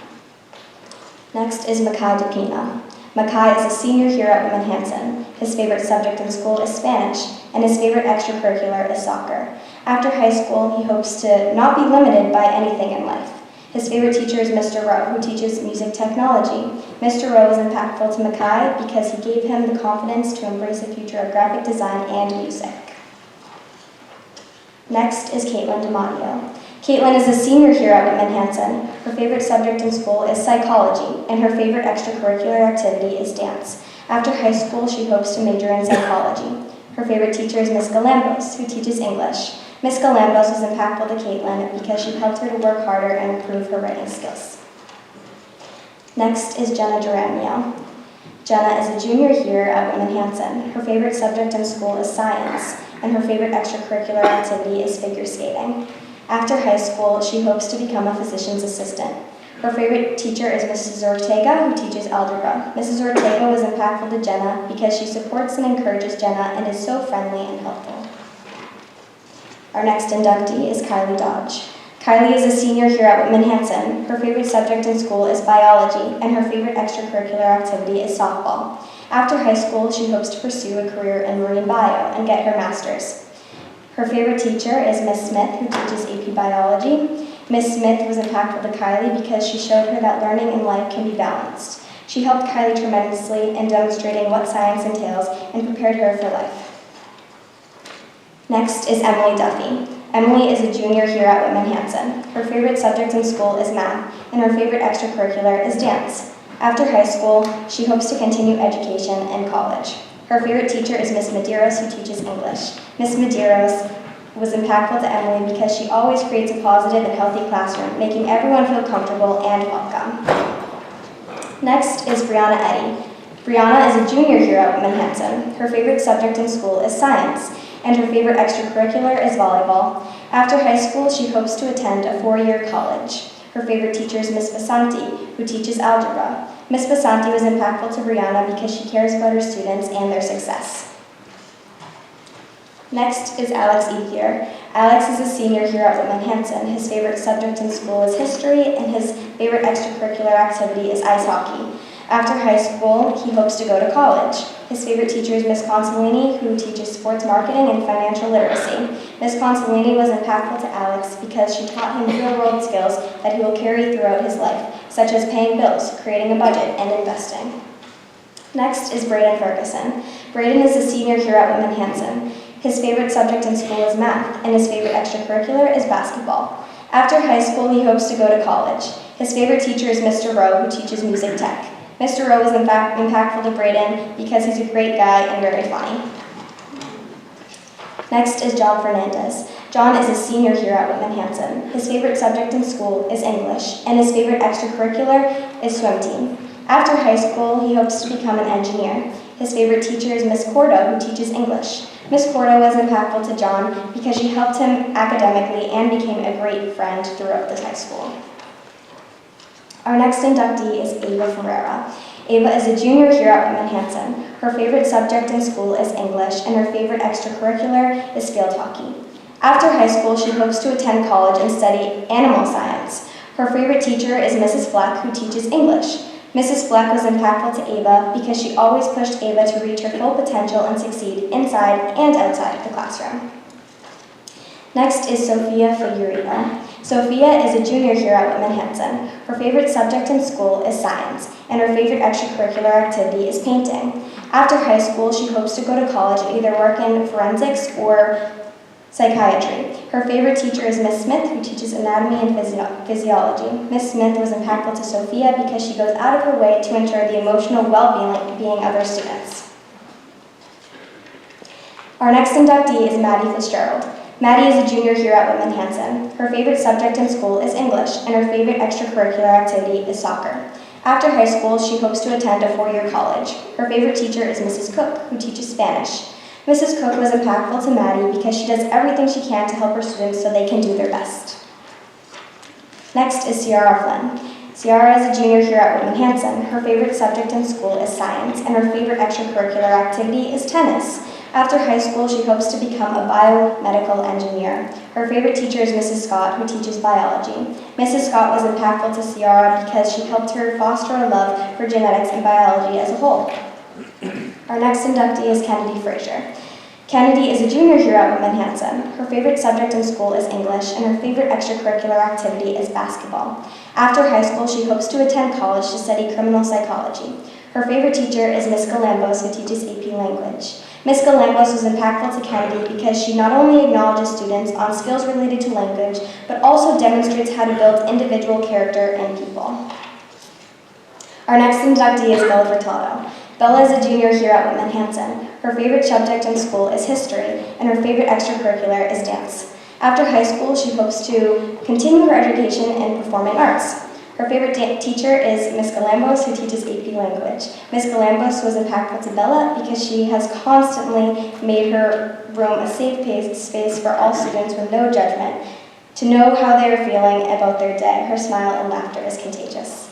Next is Makai DePina. Makai is a senior here at Whitman Hanson. His favorite subject in school is Spanish, and his favorite extracurricular is soccer. After high school, he hopes to not be limited by anything in life. His favorite teacher is Mr. Rowe, who teaches music technology. Mr. Rowe was impactful to Makai because he gave him the confidence to embrace the future of graphic design and music. Next is Caitlin DiMatteo. Caitlin is a senior here at Whitman Hanson. Her favorite subject in school is psychology, and her favorite extracurricular activity is dance. After high school, she hopes to major in psychology. Her favorite teacher is Miss Galambos, who teaches English. Miss Galambos was impactful to Caitlin because she helped her to work harder and improve her writing skills. Next is Jenna Geranio. Jenna is a junior here at Whitman Hanson. Her favorite subject in school is science, and her favorite extracurricular activity is figure skating. After high school, she hopes to become a physician's assistant. Her favorite teacher is Mrs. Ortega, who teaches algebra. Mrs. Ortega was impactful to Jenna because she supports and encourages Jenna and is so friendly and helpful. Our next inductee is Kylie Dodge. Kylie is a senior here at Whitman Hanson. Her favorite subject in school is biology, and her favorite extracurricular activity is softball. After high school, she hopes to pursue a career in marine bio and get her master's. Her favorite teacher is Miss Smith, who teaches AP Biology. Miss Smith was impactful to Kylie because she showed her that learning in life can be balanced. She helped Kylie tremendously in demonstrating what science entails and prepared her for life. Next is Emily Duffy. Emily is a junior here at Whitman Hanson. Her favorite subject in school is math, and her favorite extracurricular is dance. After high school, she hopes to continue education and college. Her favorite teacher is Miss Medeiros, who teaches English. Miss Medeiros was impactful to Emily because she always creates a positive and healthy classroom, making everyone feel comfortable and welcome. Next is Brianna Eddy. Brianna is a junior here at Whitman Hanson. Her favorite subject in school is science, and her favorite extracurricular is volleyball. After high school, she hopes to attend a 4-year college. Her favorite teacher is Miss Basanti, who teaches algebra. Miss Basanti was impactful to Brianna because she cares about her students and their success. Next is Alex Ethier. Alex is a senior here at Whitman Hanson. His favorite subject in school is history, and his favorite extracurricular activity is ice hockey. After high school, he hopes to go to college. His favorite teacher is Miss Consolini, who teaches sports marketing and financial literacy. Miss Consolini was impactful to Alex because she taught him real-world skills that he will carry throughout his life, such as paying bills, creating a budget, and investing. Next is Braden Ferguson. Braden is a senior here at Whitman Hanson. His favorite subject in school is math, and his favorite extracurricular is basketball. After high school, he hopes to go to college. His favorite teacher is Mr. Rowe, who teaches music tech. Mr. Rowe is impactful to Braden because he's a great guy and very funny. Next is John Fernandez. John is a senior here at Whitman Hanson. His favorite subject in school is English, and his favorite extracurricular is swim team. After high school, he hopes to become an engineer. His favorite teacher is Miss Cordo, who teaches English. Miss Cordo was impactful to John because she helped him academically and became a great friend throughout this high school. Our next inductee is Ava Ferreira. Ava is a junior here at Whitman Hanson. Her favorite subject in school is English, and her favorite extracurricular is field hockey. After high school, she hopes to attend college and study animal science. Her favorite teacher is Mrs. Fleck, who teaches English. Mrs. Fleck was impactful to Ava because she always pushed Ava to reach her full potential and succeed inside and outside of the classroom. Next is Sophia Figueredo. Sophia is a junior here at Whitman Hanson. Her favorite subject in school is science, and her favorite extracurricular activity is painting. After high school, she hopes to go to college and either work in forensics or psychiatry. Her favorite teacher is Miss Smith, who teaches anatomy and physiology. Miss Smith was impactful to Sophia because she goes out of her way to ensure the emotional well-being of her students. Our next inductee is Maddie Fitzgerald. Maddie is a junior here at Whitman Hanson. Her favorite subject in school is English, and her favorite extracurricular activity is soccer. After high school, she hopes to attend a 4-year college. Her favorite teacher is Mrs. Cook, who teaches Spanish. Mrs. Cook was impactful to Maddie because she does everything she can to help her students so they can do their best. Next is Ciara Flynn. Ciara is a junior here at Whitman Hanson. Her favorite subject in school is science, and her favorite extracurricular activity is tennis. After high school, she hopes to become a biomedical engineer. Her favorite teacher is Mrs. Scott, who teaches biology. Mrs. Scott was impactful to Ciara because she helped her foster a love for genetics and biology as a whole. Our next inductee is Kennedy Frazier. Kennedy is a junior here at Whitman Hanson. Her favorite subject in school is English, and her favorite extracurricular activity is basketball. After high school, she hopes to attend college to study criminal psychology. Her favorite teacher is Ms. Galambos, who teaches AP language. Ms. Galambos was impactful to Kennedy because she not only acknowledges students on skills related to language, but also demonstrates how to build individual character in people. Our next inductee is Bella Furtado. Bella is a junior here at Whitman Hanson. Her favorite subject in school is history, and her favorite extracurricular is dance. After high school, she hopes to continue her education in performing arts. Her favorite teacher is Ms. Galambos, who teaches AP language. Ms. Galambos was impactful to Bella because she has constantly made her room a safe space for all students with no judgment, to know how they are feeling about their day. Her smile and laughter is contagious.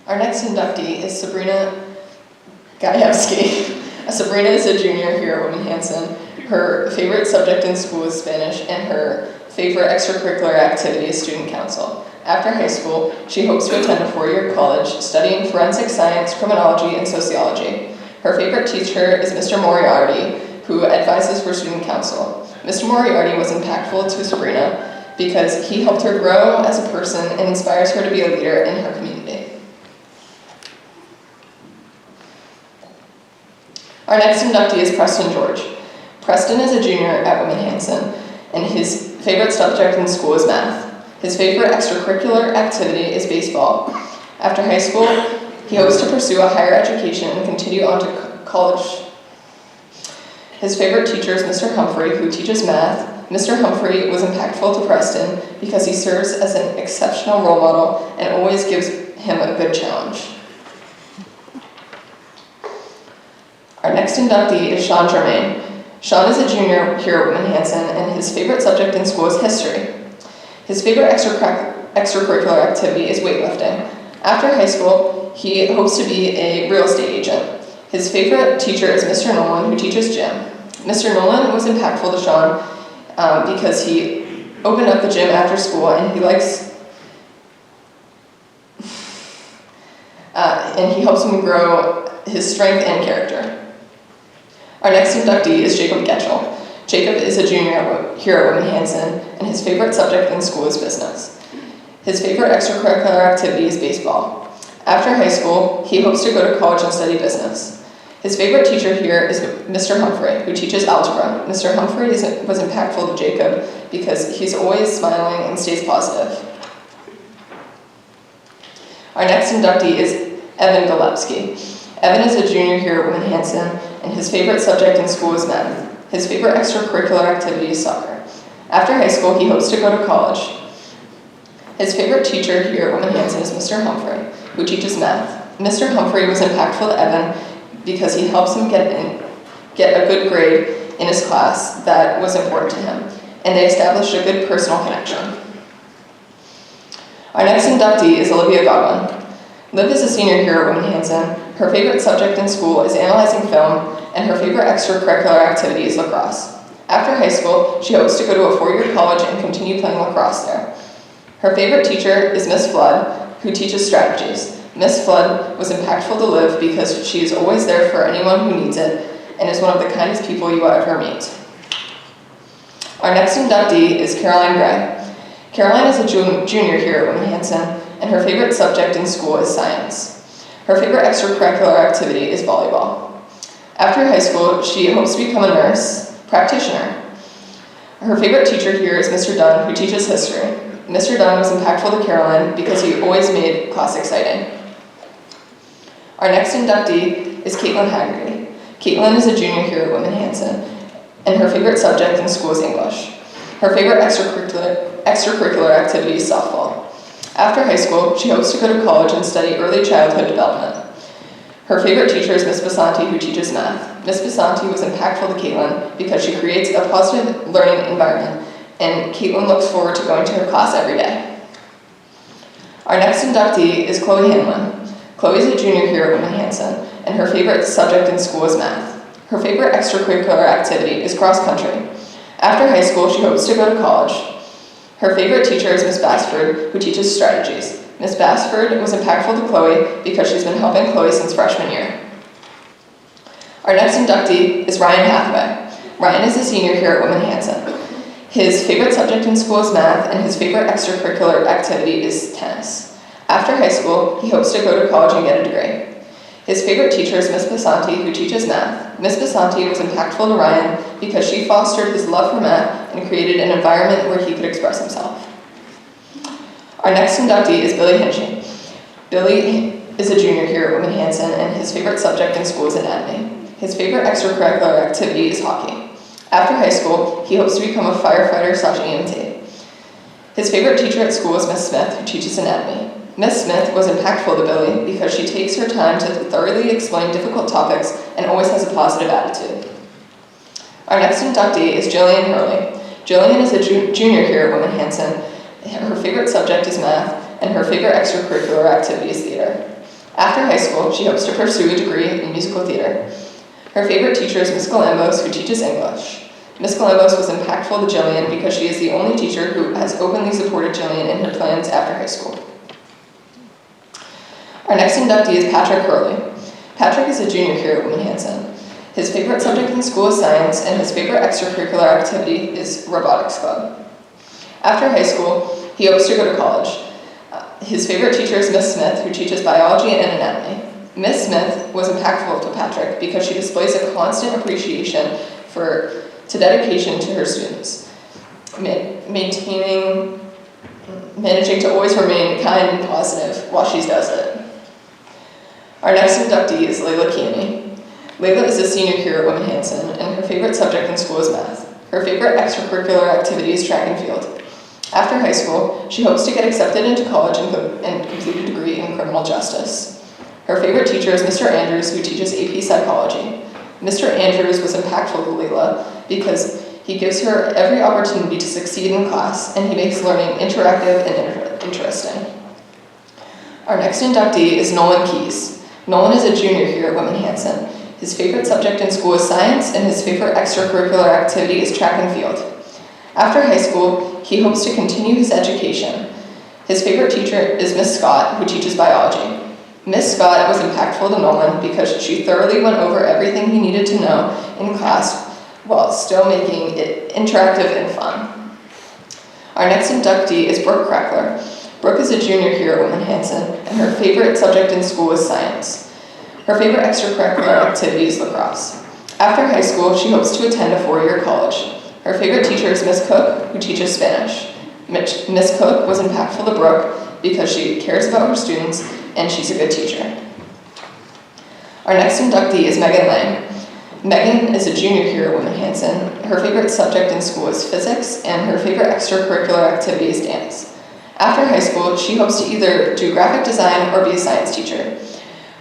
Our next inductee is Sabrina Gajewski. Sabrina is a junior here at Whitman Hanson. Her favorite subject in school is Spanish, and her favorite extracurricular activity is student council. After high school, she hopes to attend a four-year college studying forensic science, criminology, and sociology. Her favorite teacher is Mr. Moriarty, who advises for student council. Mr. Moriarty was impactful to Sabrina because he helped her grow as a person and inspires her to be a leader in her community. Our next inductee is Preston George. Preston is a junior at Whitman Hanson, and his favorite subject in school is math. His favorite extracurricular activity is baseball. After high school, he hopes to pursue a higher education and continue on to college. His favorite teacher is Mr. Humphrey, who teaches math. Mr. Humphrey was impactful to Preston because he serves as an exceptional role model and always gives him a good challenge. Our next inductee is Sean Germain. Sean is a junior here at Whitman Hanson, and his favorite subject in school is history. His favorite extracurricular activity is weightlifting. After high school, he hopes to be a real estate agent. His favorite teacher is Mr. Nolan, who teaches gym. Mr. Nolan was impactful to Sean because he opened up the gym after school, and he helps him grow his strength and character. Our next inductee is Jacob Getchell. Jacob is a junior here at Whitman Hanson, and his favorite subject in school is business. His favorite extracurricular activity is baseball. After high school, he hopes to go to college and study business. His favorite teacher here is Mr. Humphrey, who teaches algebra. Mr. Humphrey was impactful to Jacob because he's always smiling and stays positive. Our next inductee is Evan Golebski. Evan is a junior here at Whitman Hanson, and his favorite subject in school is math. His favorite extracurricular activity is soccer. After high school, he hopes to go to college. His favorite teacher here at Whitman Hanson is Mr. Humphrey, who teaches math. Mr. Humphrey was impactful to Evan because he helps him get a good grade in his class that was important to him, and they established a good personal connection. Our next inductee is Olivia Godwin. Liv is a senior here at Whitman Hanson. Her favorite subject in school is analyzing film, and her favorite extracurricular activity is lacrosse. After high school, she hopes to go to a four-year college and continue playing lacrosse there. Her favorite teacher is Miss Flood, who teaches strategies. Miss Flood was impactful to Liv because she is always there for anyone who needs it and is one of the kindest people you will ever meet. Our next inductee is Caroline Gray. Caroline is a junior here at Whitman Hanson, and her favorite subject in school is science. Her favorite extracurricular activity is volleyball. After high school, she hopes to become a nurse practitioner. Her favorite teacher here is Mr. Dunn, who teaches history. Mr. Dunn was impactful to Caroline because he always made class exciting. Our next inductee is Caitlin Haggerty. Caitlin is a junior here at Women Hanson, and her favorite subject in school is English. Her favorite extracurricular activity is softball. After high school, she hopes to go to college and study early childhood development. Her favorite teacher is Miss Basanti, who teaches math. Miss Basanti was impactful to Caitlin because she creates a positive learning environment, and Caitlin looks forward to going to her class every day. Our next inductee is Chloe Hanlon. Chloe is a junior here at Women Hanson, and her favorite subject in school is math. Her favorite extracurricular activity is cross country. After high school, she hopes to go to college. Her favorite teacher is Miss Bassford, who teaches strategies. Miss Bassford was impactful to Chloe because she's been helping Chloe since freshman year. Our next inductee is Ryan Hathaway. Ryan is a senior here at Women Hanson. His favorite subject in school is math, and his favorite extracurricular activity is tennis. After high school, he hopes to go to college and get a degree. His favorite teacher is Miss Basanti, who teaches math. Miss Basanti was impactful to Ryan because she fostered his love for math and created an environment where he could express himself. Our next inductee is Billy Hinchy. Billy is a junior here at Women Hanson, and his favorite subject in school is anatomy. His favorite extracurricular activity is hockey. After high school, he hopes to become a firefighter/EMT. His favorite teacher at school is Miss Smith, who teaches anatomy. Miss Smith was impactful to Billy because she takes her time to thoroughly explain difficult topics and always has a positive attitude. Our next inductee is Jillian Hurley. Jillian is a junior here at Women Hanson. Her favorite subject is math, and her favorite extracurricular activity is theater. After high school, she hopes to pursue a degree in musical theater. Her favorite teacher is Miss Galambos, who teaches English. Miss Galambos was impactful to Jillian because she is the only teacher who has openly supported Jillian in her plans after high school. Our next inductee is Patrick Hurley. Patrick is a junior here at Women Hanson. His favorite subject in school is science, and his favorite extracurricular activity is robotics club. After high school, he hopes to go to college. His favorite teacher is Miss Smith, who teaches biology and anatomy. Miss Smith was impactful to Patrick because she displays a constant appreciation to dedication to her students, managing to always remain kind and positive while she does it. Our next inductee is Layla Keeney. Layla is a senior here at Women Hanson, and her favorite subject in school is math. Her favorite extracurricular activity is track and field. After high school, she hopes to get accepted into college and complete a degree in criminal justice. Her favorite teacher is Mr. Andrews, who teaches AP psychology. Mr. Andrews was impactful to Layla because he gives her every opportunity to succeed in class, and he makes learning interactive and interesting. Our next inductee is Nolan Keys. Nolan is a junior here at Women Hanson. His favorite subject in school is science, and his favorite extracurricular activity is track and field. After high school, he hopes to continue his education. His favorite teacher is Miss Scott, who teaches biology. Miss Scott was impactful to Nolan because she thoroughly went over everything he needed to know in class while still making it interactive and fun. Our next inductee is Brooke Crackler. Brooke is a junior here at Women Hanson, and her favorite subject in school is science. Her favorite extracurricular activity is lacrosse. After high school, she hopes to attend a four-year college. Her favorite teacher is Miss Cook, who teaches Spanish. Miss Cook was impactful to Brooke because she cares about her students and she's a good teacher. Our next inductee is Megan Lang. Megan is a junior here at Women Hanson. Her favorite subject in school is physics, and her favorite extracurricular activity is dance. After high school, she hopes to either do graphic design or be a science teacher.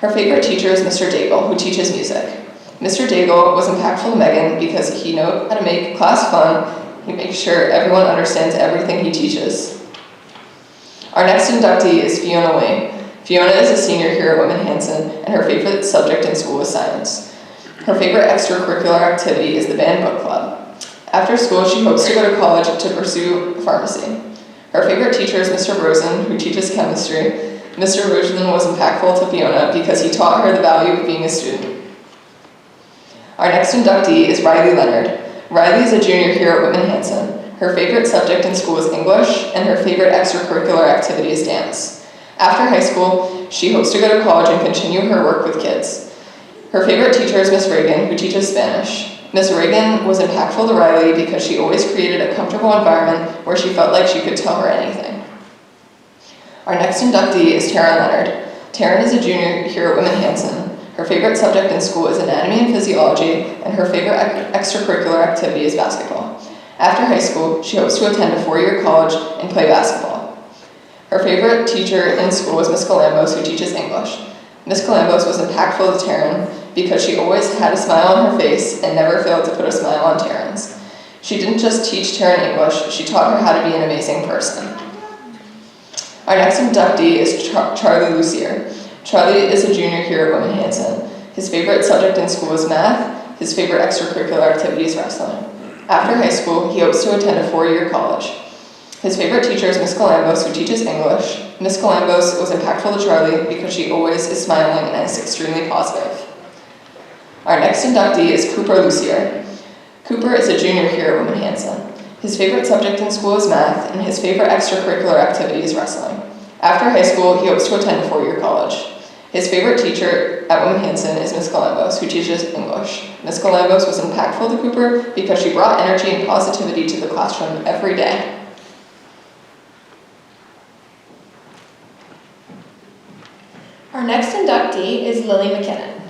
Her favorite teacher is Mr. Daigle, who teaches music. Mr. Daigle was impactful to Megan because he knows how to make class fun. He makes sure everyone understands everything he teaches. Our next inductee is Fiona Lee. Fiona is a senior here at Women Hanson, and her favorite subject in school is science. Her favorite extracurricular activity is the band book club. After school, she hopes to go to college to pursue pharmacy. Her favorite teacher is Mr. Rosen, who teaches chemistry. Mr. Rosen was impactful to Fiona because he taught her the value of being a student. Our next inductee is Riley Leonard. Riley is a junior here at Women Hanson. Her favorite subject in school is English, and her favorite extracurricular activity is dance. After high school, she hopes to go to college and continue her work with kids. Her favorite teacher is Miss Reagan, who teaches Spanish. Miss Reagan was impactful to Riley because she always created a comfortable environment where she felt like she could tell her anything. Our next inductee is Taryn Leonard. Taryn is a junior here at Women Hanson. Her favorite subject in school is anatomy and physiology, and her favorite extracurricular activity is basketball. After high school, she hopes to attend a 4-year college and play basketball. Her favorite teacher in school was Miss Galambos, who teaches English. Miss Galambos was impactful to Taryn because she always had a smile on her face and never failed to put a smile on Taryn's. She didn't just teach Taryn English, she taught her how to be an amazing person. Our next inductee is Charlie Lucier. Charlie is a junior here at Women Hanson. His favorite subject in school is math. His favorite extracurricular activity is wrestling. After high school, he hopes to attend a 4-year college. His favorite teacher is Miss Galambos, who teaches English. Miss Galambos was impactful to Charlie because she always is smiling and is extremely positive. Our next inductee is Cooper Lucier. Cooper is a junior here at Women Hanson. His favorite subject in school is math, and his favorite extracurricular activity is wrestling. After high school, he hopes to attend a 4-year college. His favorite teacher at Women Hanson is Miss Galambos, who teaches English. Miss Galambos was impactful to Cooper because she brought energy and positivity to the classroom every day. Our next inductee is Lily McKinnon.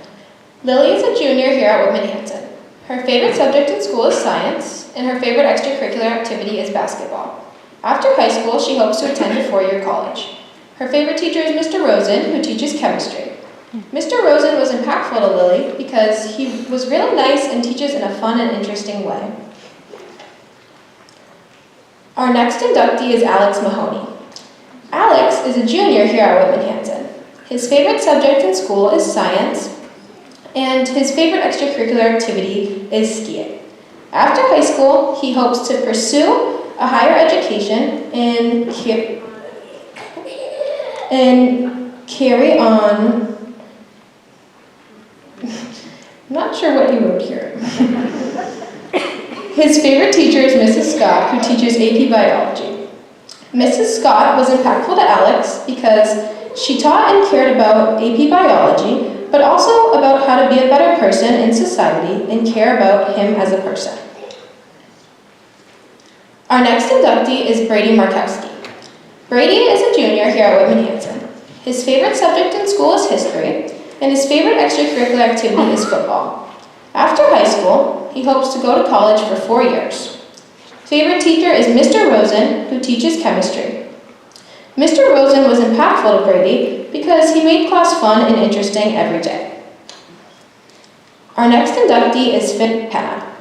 Lily is a junior here at Women Hanson. Her favorite subject in school is science, and her favorite extracurricular activity is basketball. After high school, she hopes to attend a 4-year college. Her favorite teacher is Mr. Rosen, who teaches chemistry. Mr. Rosen was impactful to Lily because he was really nice and teaches in a fun and interesting way. Our next inductee is Alex Mahoney. Alex is a junior here at Women Hanson. His favorite subject in school is science, and his favorite extracurricular activity is skiing. After high school, he hopes to pursue a higher education and carry on. I'm not sure what he wrote here. His favorite teacher is Mrs. Scott, who teaches AP Biology. Mrs. Scott was impactful to Alex because she taught and cared about AP Biology, but also about how to be a better person in society and care about him as a person. Our next inductee is Brady Markowski. Brady is a junior here at Women Hanson. His favorite subject in school is history, and his favorite extracurricular activity is football. After high school, he hopes to go to college for 4 years. Favorite teacher is Mr. Rosen, who teaches chemistry. Mr. Rosen was impactful to Brady because he made class fun and interesting every day. Our next inductee is Finn Penna.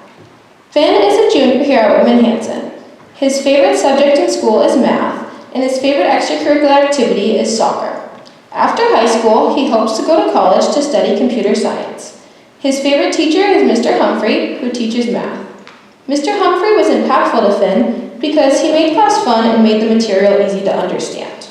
Finn is a junior here at Women Hanson. His favorite subject in school is math, and his favorite extracurricular activity is soccer. After high school, he hopes to go to college to study computer science. His favorite teacher is Mr. Humphrey, who teaches math. Mr. Humphrey was impactful to Finn because he made class fun and made the material easy to understand.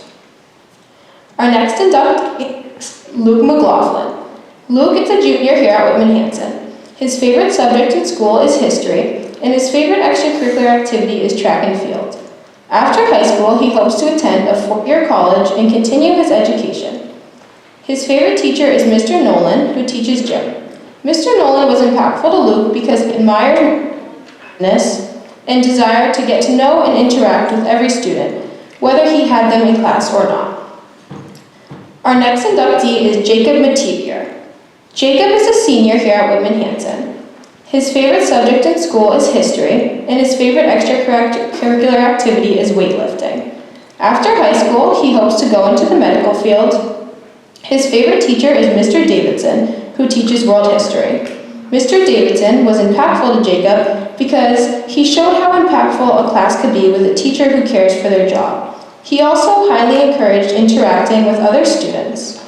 Our next inductee is Luke McLaughlin. Luke is a junior here at Women Hanson. His favorite subject in school is history, and his favorite extracurricular activity is track and field. After high school, he hopes to attend a 4-year college and continue his education. His favorite teacher is Mr. Nolan, who teaches gym. Mr. Nolan was impactful to Luke because he admired his and desire to get to know and interact with every student, whether he had them in class or not. Our next inductee is Jacob Mativier. Jacob is a senior here at Women Hanson. His favorite subject in school is history, and his favorite extracurricular activity is weightlifting. After high school, he hopes to go into the medical field. His favorite teacher is Mr. Davidson, who teaches world history. Mr. Davidson was impactful to Jacob because he showed how impactful a class could be with a teacher who cares for their job. He also highly encouraged interacting with other students.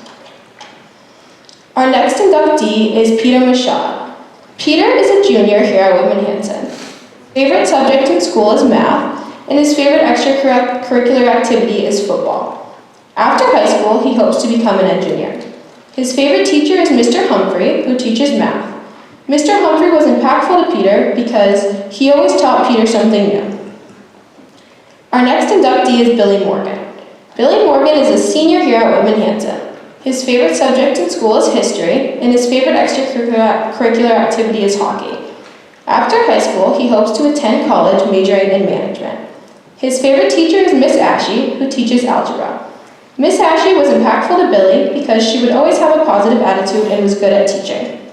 Our next inductee is Peter Machad. Peter is a junior here at Women Hanson. Favorite subject in school is math, and his favorite extracurricular activity is football. After high school, he hopes to become an engineer. His favorite teacher is Mr. Humphrey, who teaches math. Mr. Humphrey was impactful to Peter because he always taught Peter something new. Our next inductee is Billy Morgan. Billy Morgan is a senior here at Women Hanson. His favorite subject in school is history, and his favorite extracurricular activity is hockey. After high school, he hopes to attend college majoring in management. His favorite teacher is Miss Ashe, who teaches algebra. Miss Ashley was impactful to Billy because she would always have a positive attitude and was good at teaching.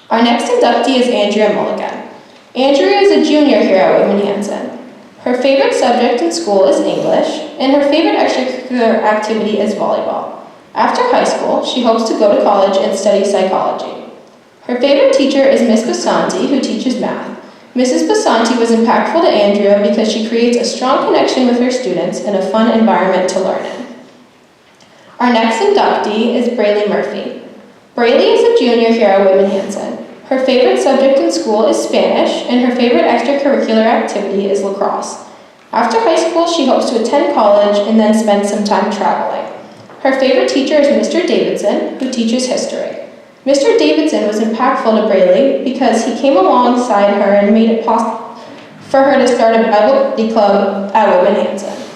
Our next inductee is Andrea Mulligan. Andrea is a junior here at Whitman Hanson. Her favorite subject in school is English, and her favorite extracurricular activity is volleyball. After high school, she hopes to go to college and study psychology. Her favorite teacher is Miss Basanti, who teaches math. Mrs. Basanti was impactful to Andrea because she creates a strong connection with her students and a fun environment to learn in. Our next inductee is Braylee Murphy. Braylee is a junior here at Whitman Hanson. Her favorite subject in school is Spanish, and her favorite extracurricular activity is lacrosse. After high school, she hopes to attend college and then spend some time traveling. Her favorite teacher is Mr. Davidson, who teaches history. Mr. Davidson was impactful to Braylee because he came alongside her and made it possible for her to start a Bible study club at Whitman Hanson.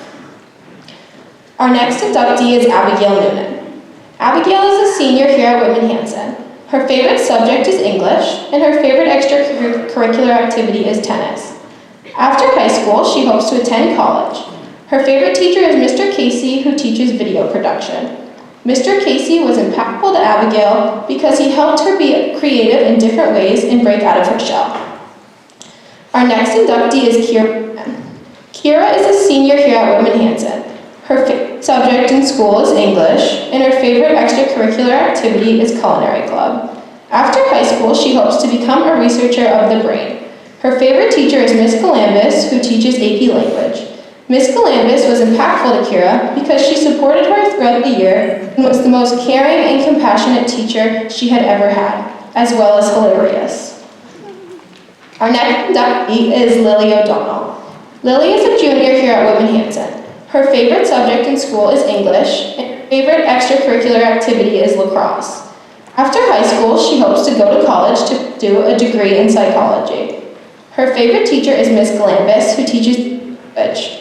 Our next inductee is Abigail Noonan. Abigail is a senior here at Whitman Hanson. Her favorite subject is English, and her favorite extracurricular activity is tennis. After high school, she hopes to attend college. Her favorite teacher is Mr. Casey, who teaches video production. Mr. Casey was impactful to Abigail because he helped her be creative in different ways and break out of her shell. Our next inductee is Kira. Kira is a senior here at Whitman Hanson. Her favorite subject in school is English, and her favorite extracurricular activity is culinary club. After high school, she hopes to become a researcher of the brain. Her favorite teacher is Miss Galambis, who teaches AP language. Miss Galambis was impactful to Kira because she supported her throughout the year and was the most caring and compassionate teacher she had ever had, as well as hilarious. Our next inductee is Lily O'Donnell. Lily is a junior here at Whitman Hanson. Her favorite subject in school is English, and her favorite extracurricular activity is lacrosse. After high school, she hopes to go to college to do a degree in psychology. Her favorite teacher is Miss Galambis, who teaches English.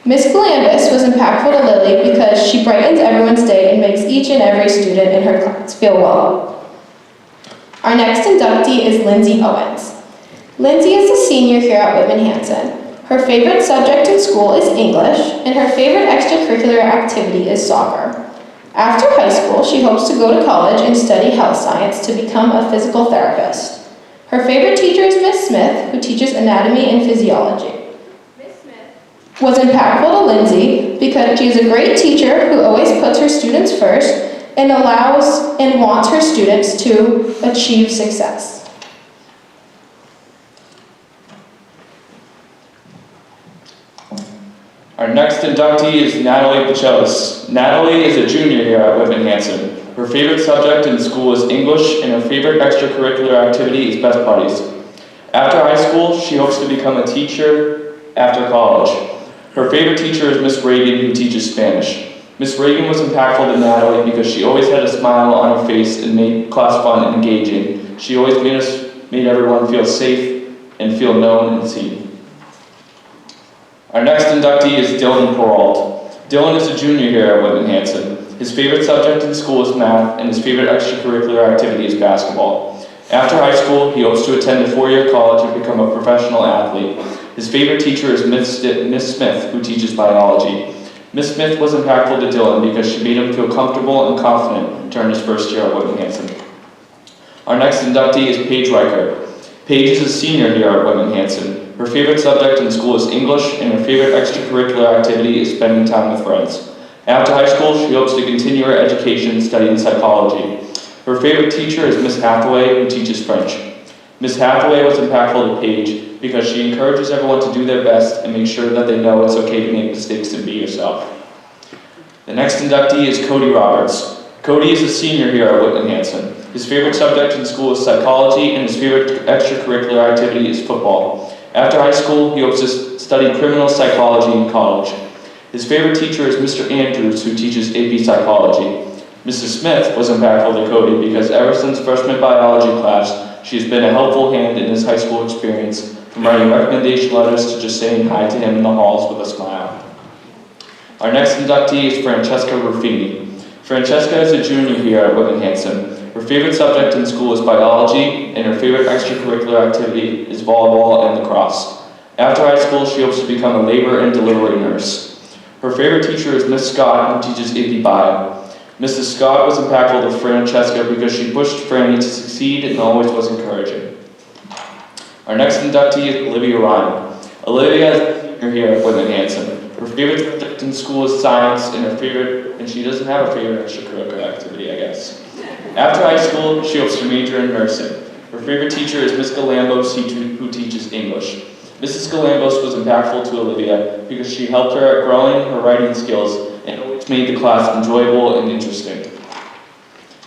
Miss Galambis was impactful to Lily because she brightens everyone's day and makes each and every student in her class feel well. Our next inductee is Lindsay Owens. Lindsay is a senior here at Whitman Hanson. Her favorite subject in school is English, and her favorite extracurricular activity is soccer. After high school, she hopes to go to college and study health science to become a physical therapist. Her favorite teacher is Miss Smith, who teaches anatomy and physiology. Was impactful to Lindsay because she is a great teacher who always puts her students first and allows and wants her students to achieve success. Our next inductee is Natalie Pachelis. Natalie is a junior here at Whitman Hanson. Her favorite subject in school is English, and her favorite extracurricular activity is Best Buddies. After high school, she hopes to become a teacher after college. Her favorite teacher is Miss Reagan, who teaches Spanish. Miss Reagan was impactful to Natalie because she always had a smile on her face and made class fun and engaging. She always made everyone feel safe and feel known and seen. Our next inductee is Dylan Peralt. Dylan is a junior here at Whitman Hanson. His favorite subject in school is math, and his favorite extracurricular activity is basketball. After high school, he hopes to attend a four-year college and become a professional athlete. His favorite teacher is Miss Smith, who teaches biology. Miss Smith was impactful to Dylan because she made him feel comfortable and confident during his first year at Whitman Hanson. Our next inductee is Paige Riker. Paige is a senior here at Whitman Hanson. Her favorite subject in school is English, and her favorite extracurricular activity is spending time with friends. After high school, she hopes to continue her education studying psychology. Her favorite teacher is Miss Hathaway, who teaches French. Miss Hathaway was impactful to Paige because she encourages everyone to do their best and make sure that they know it's okay to make mistakes and be yourself. The next inductee is Cody Roberts. Cody is a senior here at Whitman Hanson. His favorite subject in school is psychology, and his favorite extracurricular activity is football. After high school, he hopes to study criminal psychology in college. His favorite teacher is Mr. Andrews, who teaches AP psychology. Mrs. Smith was impactful to Cody because ever since freshman biology class, she's been a helpful hand in his high school experience, from writing recommendation letters to just saying hi to him in the halls with a smile. Our next inductee is Francesca Ruffini. Francesca is a junior here at Whitman Hanson. Her favorite subject in school is biology, and her favorite extracurricular activity is volleyball and lacrosse. After high school, she hopes to become a labor and delivery nurse. Her favorite teacher is Miss Scott, who teaches AP Bio. Mrs. Scott was impactful to Francesca because she pushed Franny to succeed and always was encouraging. Our next inductee is Olivia Ryan. Olivia is a senior here at Whitman Hanson. Her favorite subject in school is science, and she doesn't have a favorite extracurricular activity, I guess. After high school, she hopes to major in nursing. Her favorite teacher is Miss Galambos, who teaches English. Mrs. Galambos was impactful to Olivia because she helped her at growing her writing skills and always made the class enjoyable and interesting.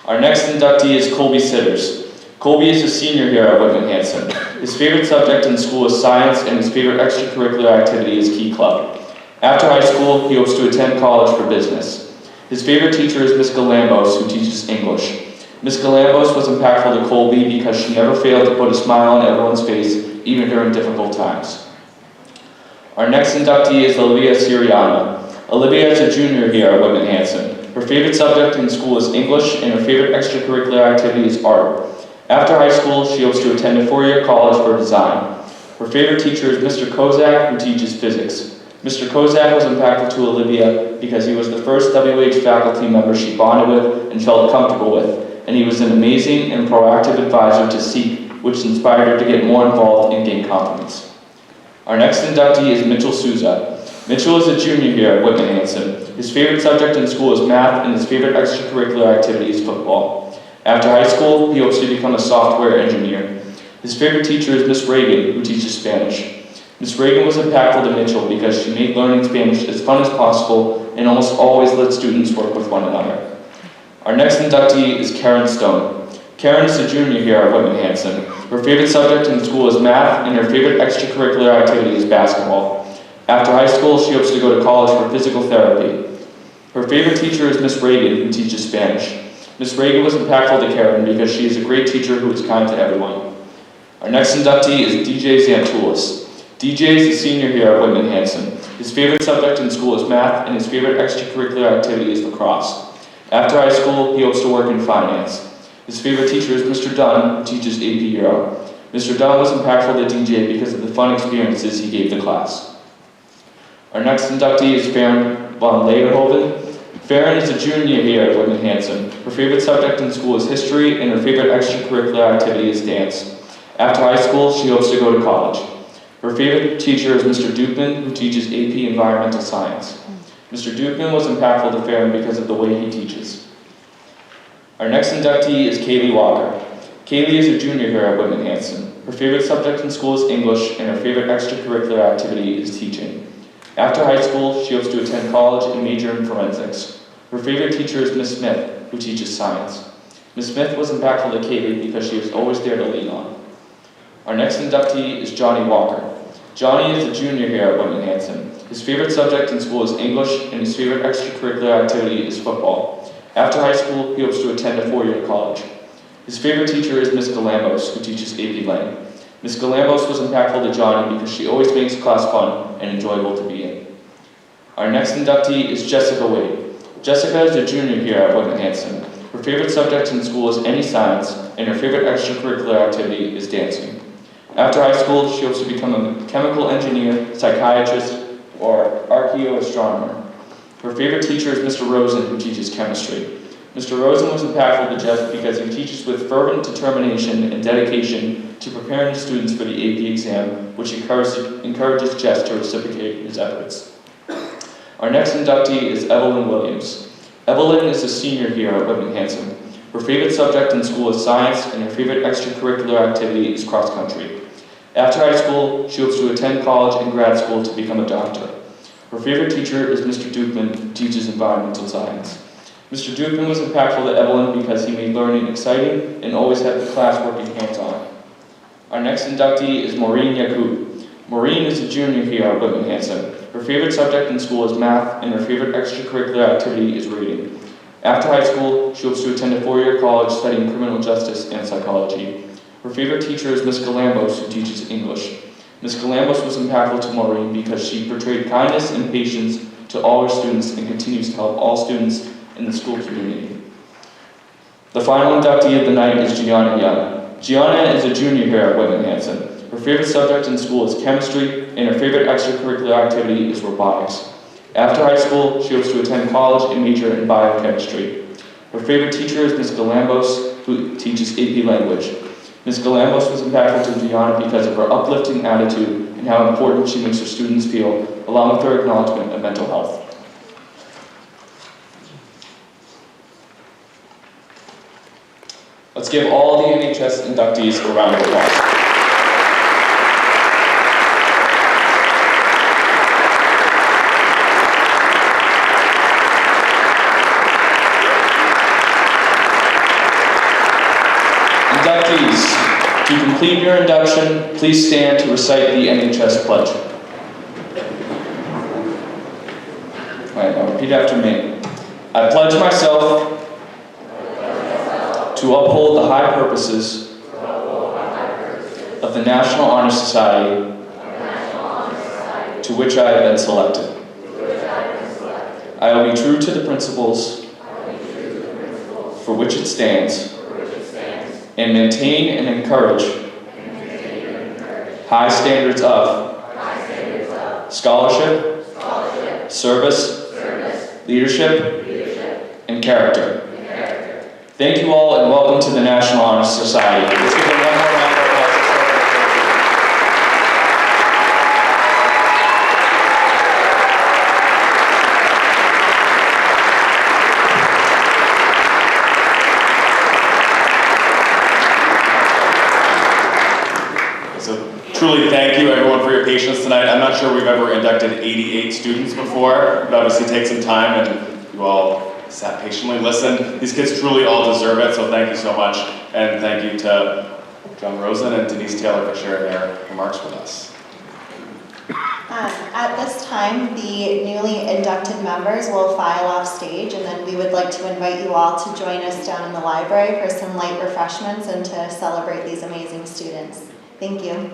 Our next inductee is Colby Sitters. Colby is a senior here at Whitman Hanson. His favorite subject in school is science, and his favorite extracurricular activity is Key Club. After high school, he hopes to attend college for business. His favorite teacher is Miss Galambos, who teaches English. Miss Galambos was impactful to Colby because she never failed to put a smile on everyone's face, even during difficult times. Our next inductee is Olivia Siriano. Olivia is a junior here at Whitman Hanson. Her favorite subject in school is English, and her favorite extracurricular activity is art. After high school, she hopes to attend a four-year college for design. Her favorite teacher is Mr. Kozak, who teaches physics. Mr. Kozak was impactful to Olivia because he was the first WH faculty member she bonded with and felt comfortable with, and he was an amazing and proactive advisor to seek, which inspired her to get more involved and gain confidence. Our next inductee is Mitchell Souza. Mitchell is a junior here at Whitman Hanson. His favorite subject in school is math, and his favorite extracurricular activity is football. After high school, he hopes to become a software engineer. His favorite teacher is Miss Reagan, who teaches Spanish. Miss Reagan was impactful to Mitchell because she made learning Spanish as fun as possible and almost always let students work with one another. Our next inductee is Karen Stone. Karen is a junior here at Whitman Hanson. Her favorite subject in school is math, and her favorite extracurricular activity is basketball. After high school, she hopes to go to college for physical therapy. Her favorite teacher is Miss Reagan, who teaches Spanish. Miss Reagan was impactful to Karen because she is a great teacher who is kind to everyone. Our next inductee is DJ Xantoulis. DJ is a senior here at Whitman Hanson. His favorite subject in school is math, and his favorite extracurricular activity is lacrosse. After high school, he hopes to work in finance. His favorite teacher is Mr. Dunn, who teaches AP Euro. Mr. Dunn was impactful to DJ because of the fun experiences he gave the class. Our next inductee is Farron von Lederhoven. Farron is a junior here at Whitman Hanson. Her favorite subject in school is history, and her favorite extracurricular activity is dance. After high school, she hopes to go to college. Her favorite teacher is Mr. Dukeman, who teaches AP Environmental Science. Mr. Dukeman was impactful to Farron because of the way he teaches. Our next inductee is Kaylee Walker. Kaylee is a junior here at Whitman Hanson. Her favorite subject in school is English, and her favorite extracurricular activity is teaching. After high school, she hopes to attend college and major in forensics. Her favorite teacher is Miss Smith, who teaches science. Miss Smith was impactful to Kaylee because she was always there to lean on. Our next inductee is Johnny Walker. Johnny is a junior here at Whitman Hanson. His favorite subject in school is English, and his favorite extracurricular activity is football. After high school, he hopes to attend a four-year college. His favorite teacher is Miss Galambos, who teaches AP Lang. Miss Galambos was impactful to Johnny because she always makes class fun and enjoyable to be in. Our next inductee is Jessica Wade. Jessica is a junior here at Whitman Hanson. Her favorite subject in school is any science, and her favorite extracurricular activity is dancing. After high school, she hopes to become a chemical engineer, psychiatrist, or archaeoastronomer. Her favorite teacher is Mr. Rosen, who teaches chemistry. Mr. Rosen was impactful to Jess because he teaches with fervent determination and dedication to preparing his students for the AP exam, which encourages Jess to reciprocate his efforts. Our next inductee is Evelyn Williams. Evelyn is a senior here at Whitman Hanson. Her favorite subject in school is science, and her favorite extracurricular activity is cross country. After high school, she hopes to attend college and grad school to become a doctor. Her favorite teacher is Mr. Dukeman, who teaches environmental science. Mr. Dukeman was impactful to Evelyn because he made learning exciting and always had the class working hands-on. Our next inductee is Maureen Yakub. Maureen is a junior here at Whitman Hanson. Her favorite subject in school is math, and her favorite extracurricular activity is reading. After high school, she hopes to attend a four-year college studying criminal justice and psychology. Her favorite teacher is Miss Galambos, who teaches English. Miss Galambos was impactful to Maureen because she portrayed kindness and patience to all her students and continues to help all students in the school community. The final inductee of the night is Gianna Young. Gianna is a junior here at Whitman Hanson. Her favorite subject in school is chemistry, and her favorite extracurricular activity is robotics. After high school, she hopes to attend college and major in biochemistry. Her favorite teacher is Ms. Galambos, who teaches AP language. Ms. Galambos was impactful to Gianna because of her uplifting attitude and how important she makes her students feel, along with her acknowledgement of mental health. Let's give all the NHS inductees a round of applause. Inductees, to complete your induction, please stand to recite the NHS pledge. All right, now repeat after me. I pledge myself to uphold the high purposes of the National Honor Society to which I have been selected. I will be true to the principles for which it stands and maintain and encourage high standards of scholarship, service, leadership, and character. Thank you all and welcome to the National Honor Society. Let's give them one more round of applause. So truly thank you everyone for your patience tonight. I'm not sure we've ever inducted 88 students before. It obviously takes some time and you all sat patiently, listened. These kids truly all deserve it, so thank you so much. And thank you to John Rosen and Denise Taylor for sharing their remarks with us. At this time, the newly inducted members will file off stage, and then we would like to invite you all to join us down in the library for some light refreshments and to celebrate these amazing students. Thank you.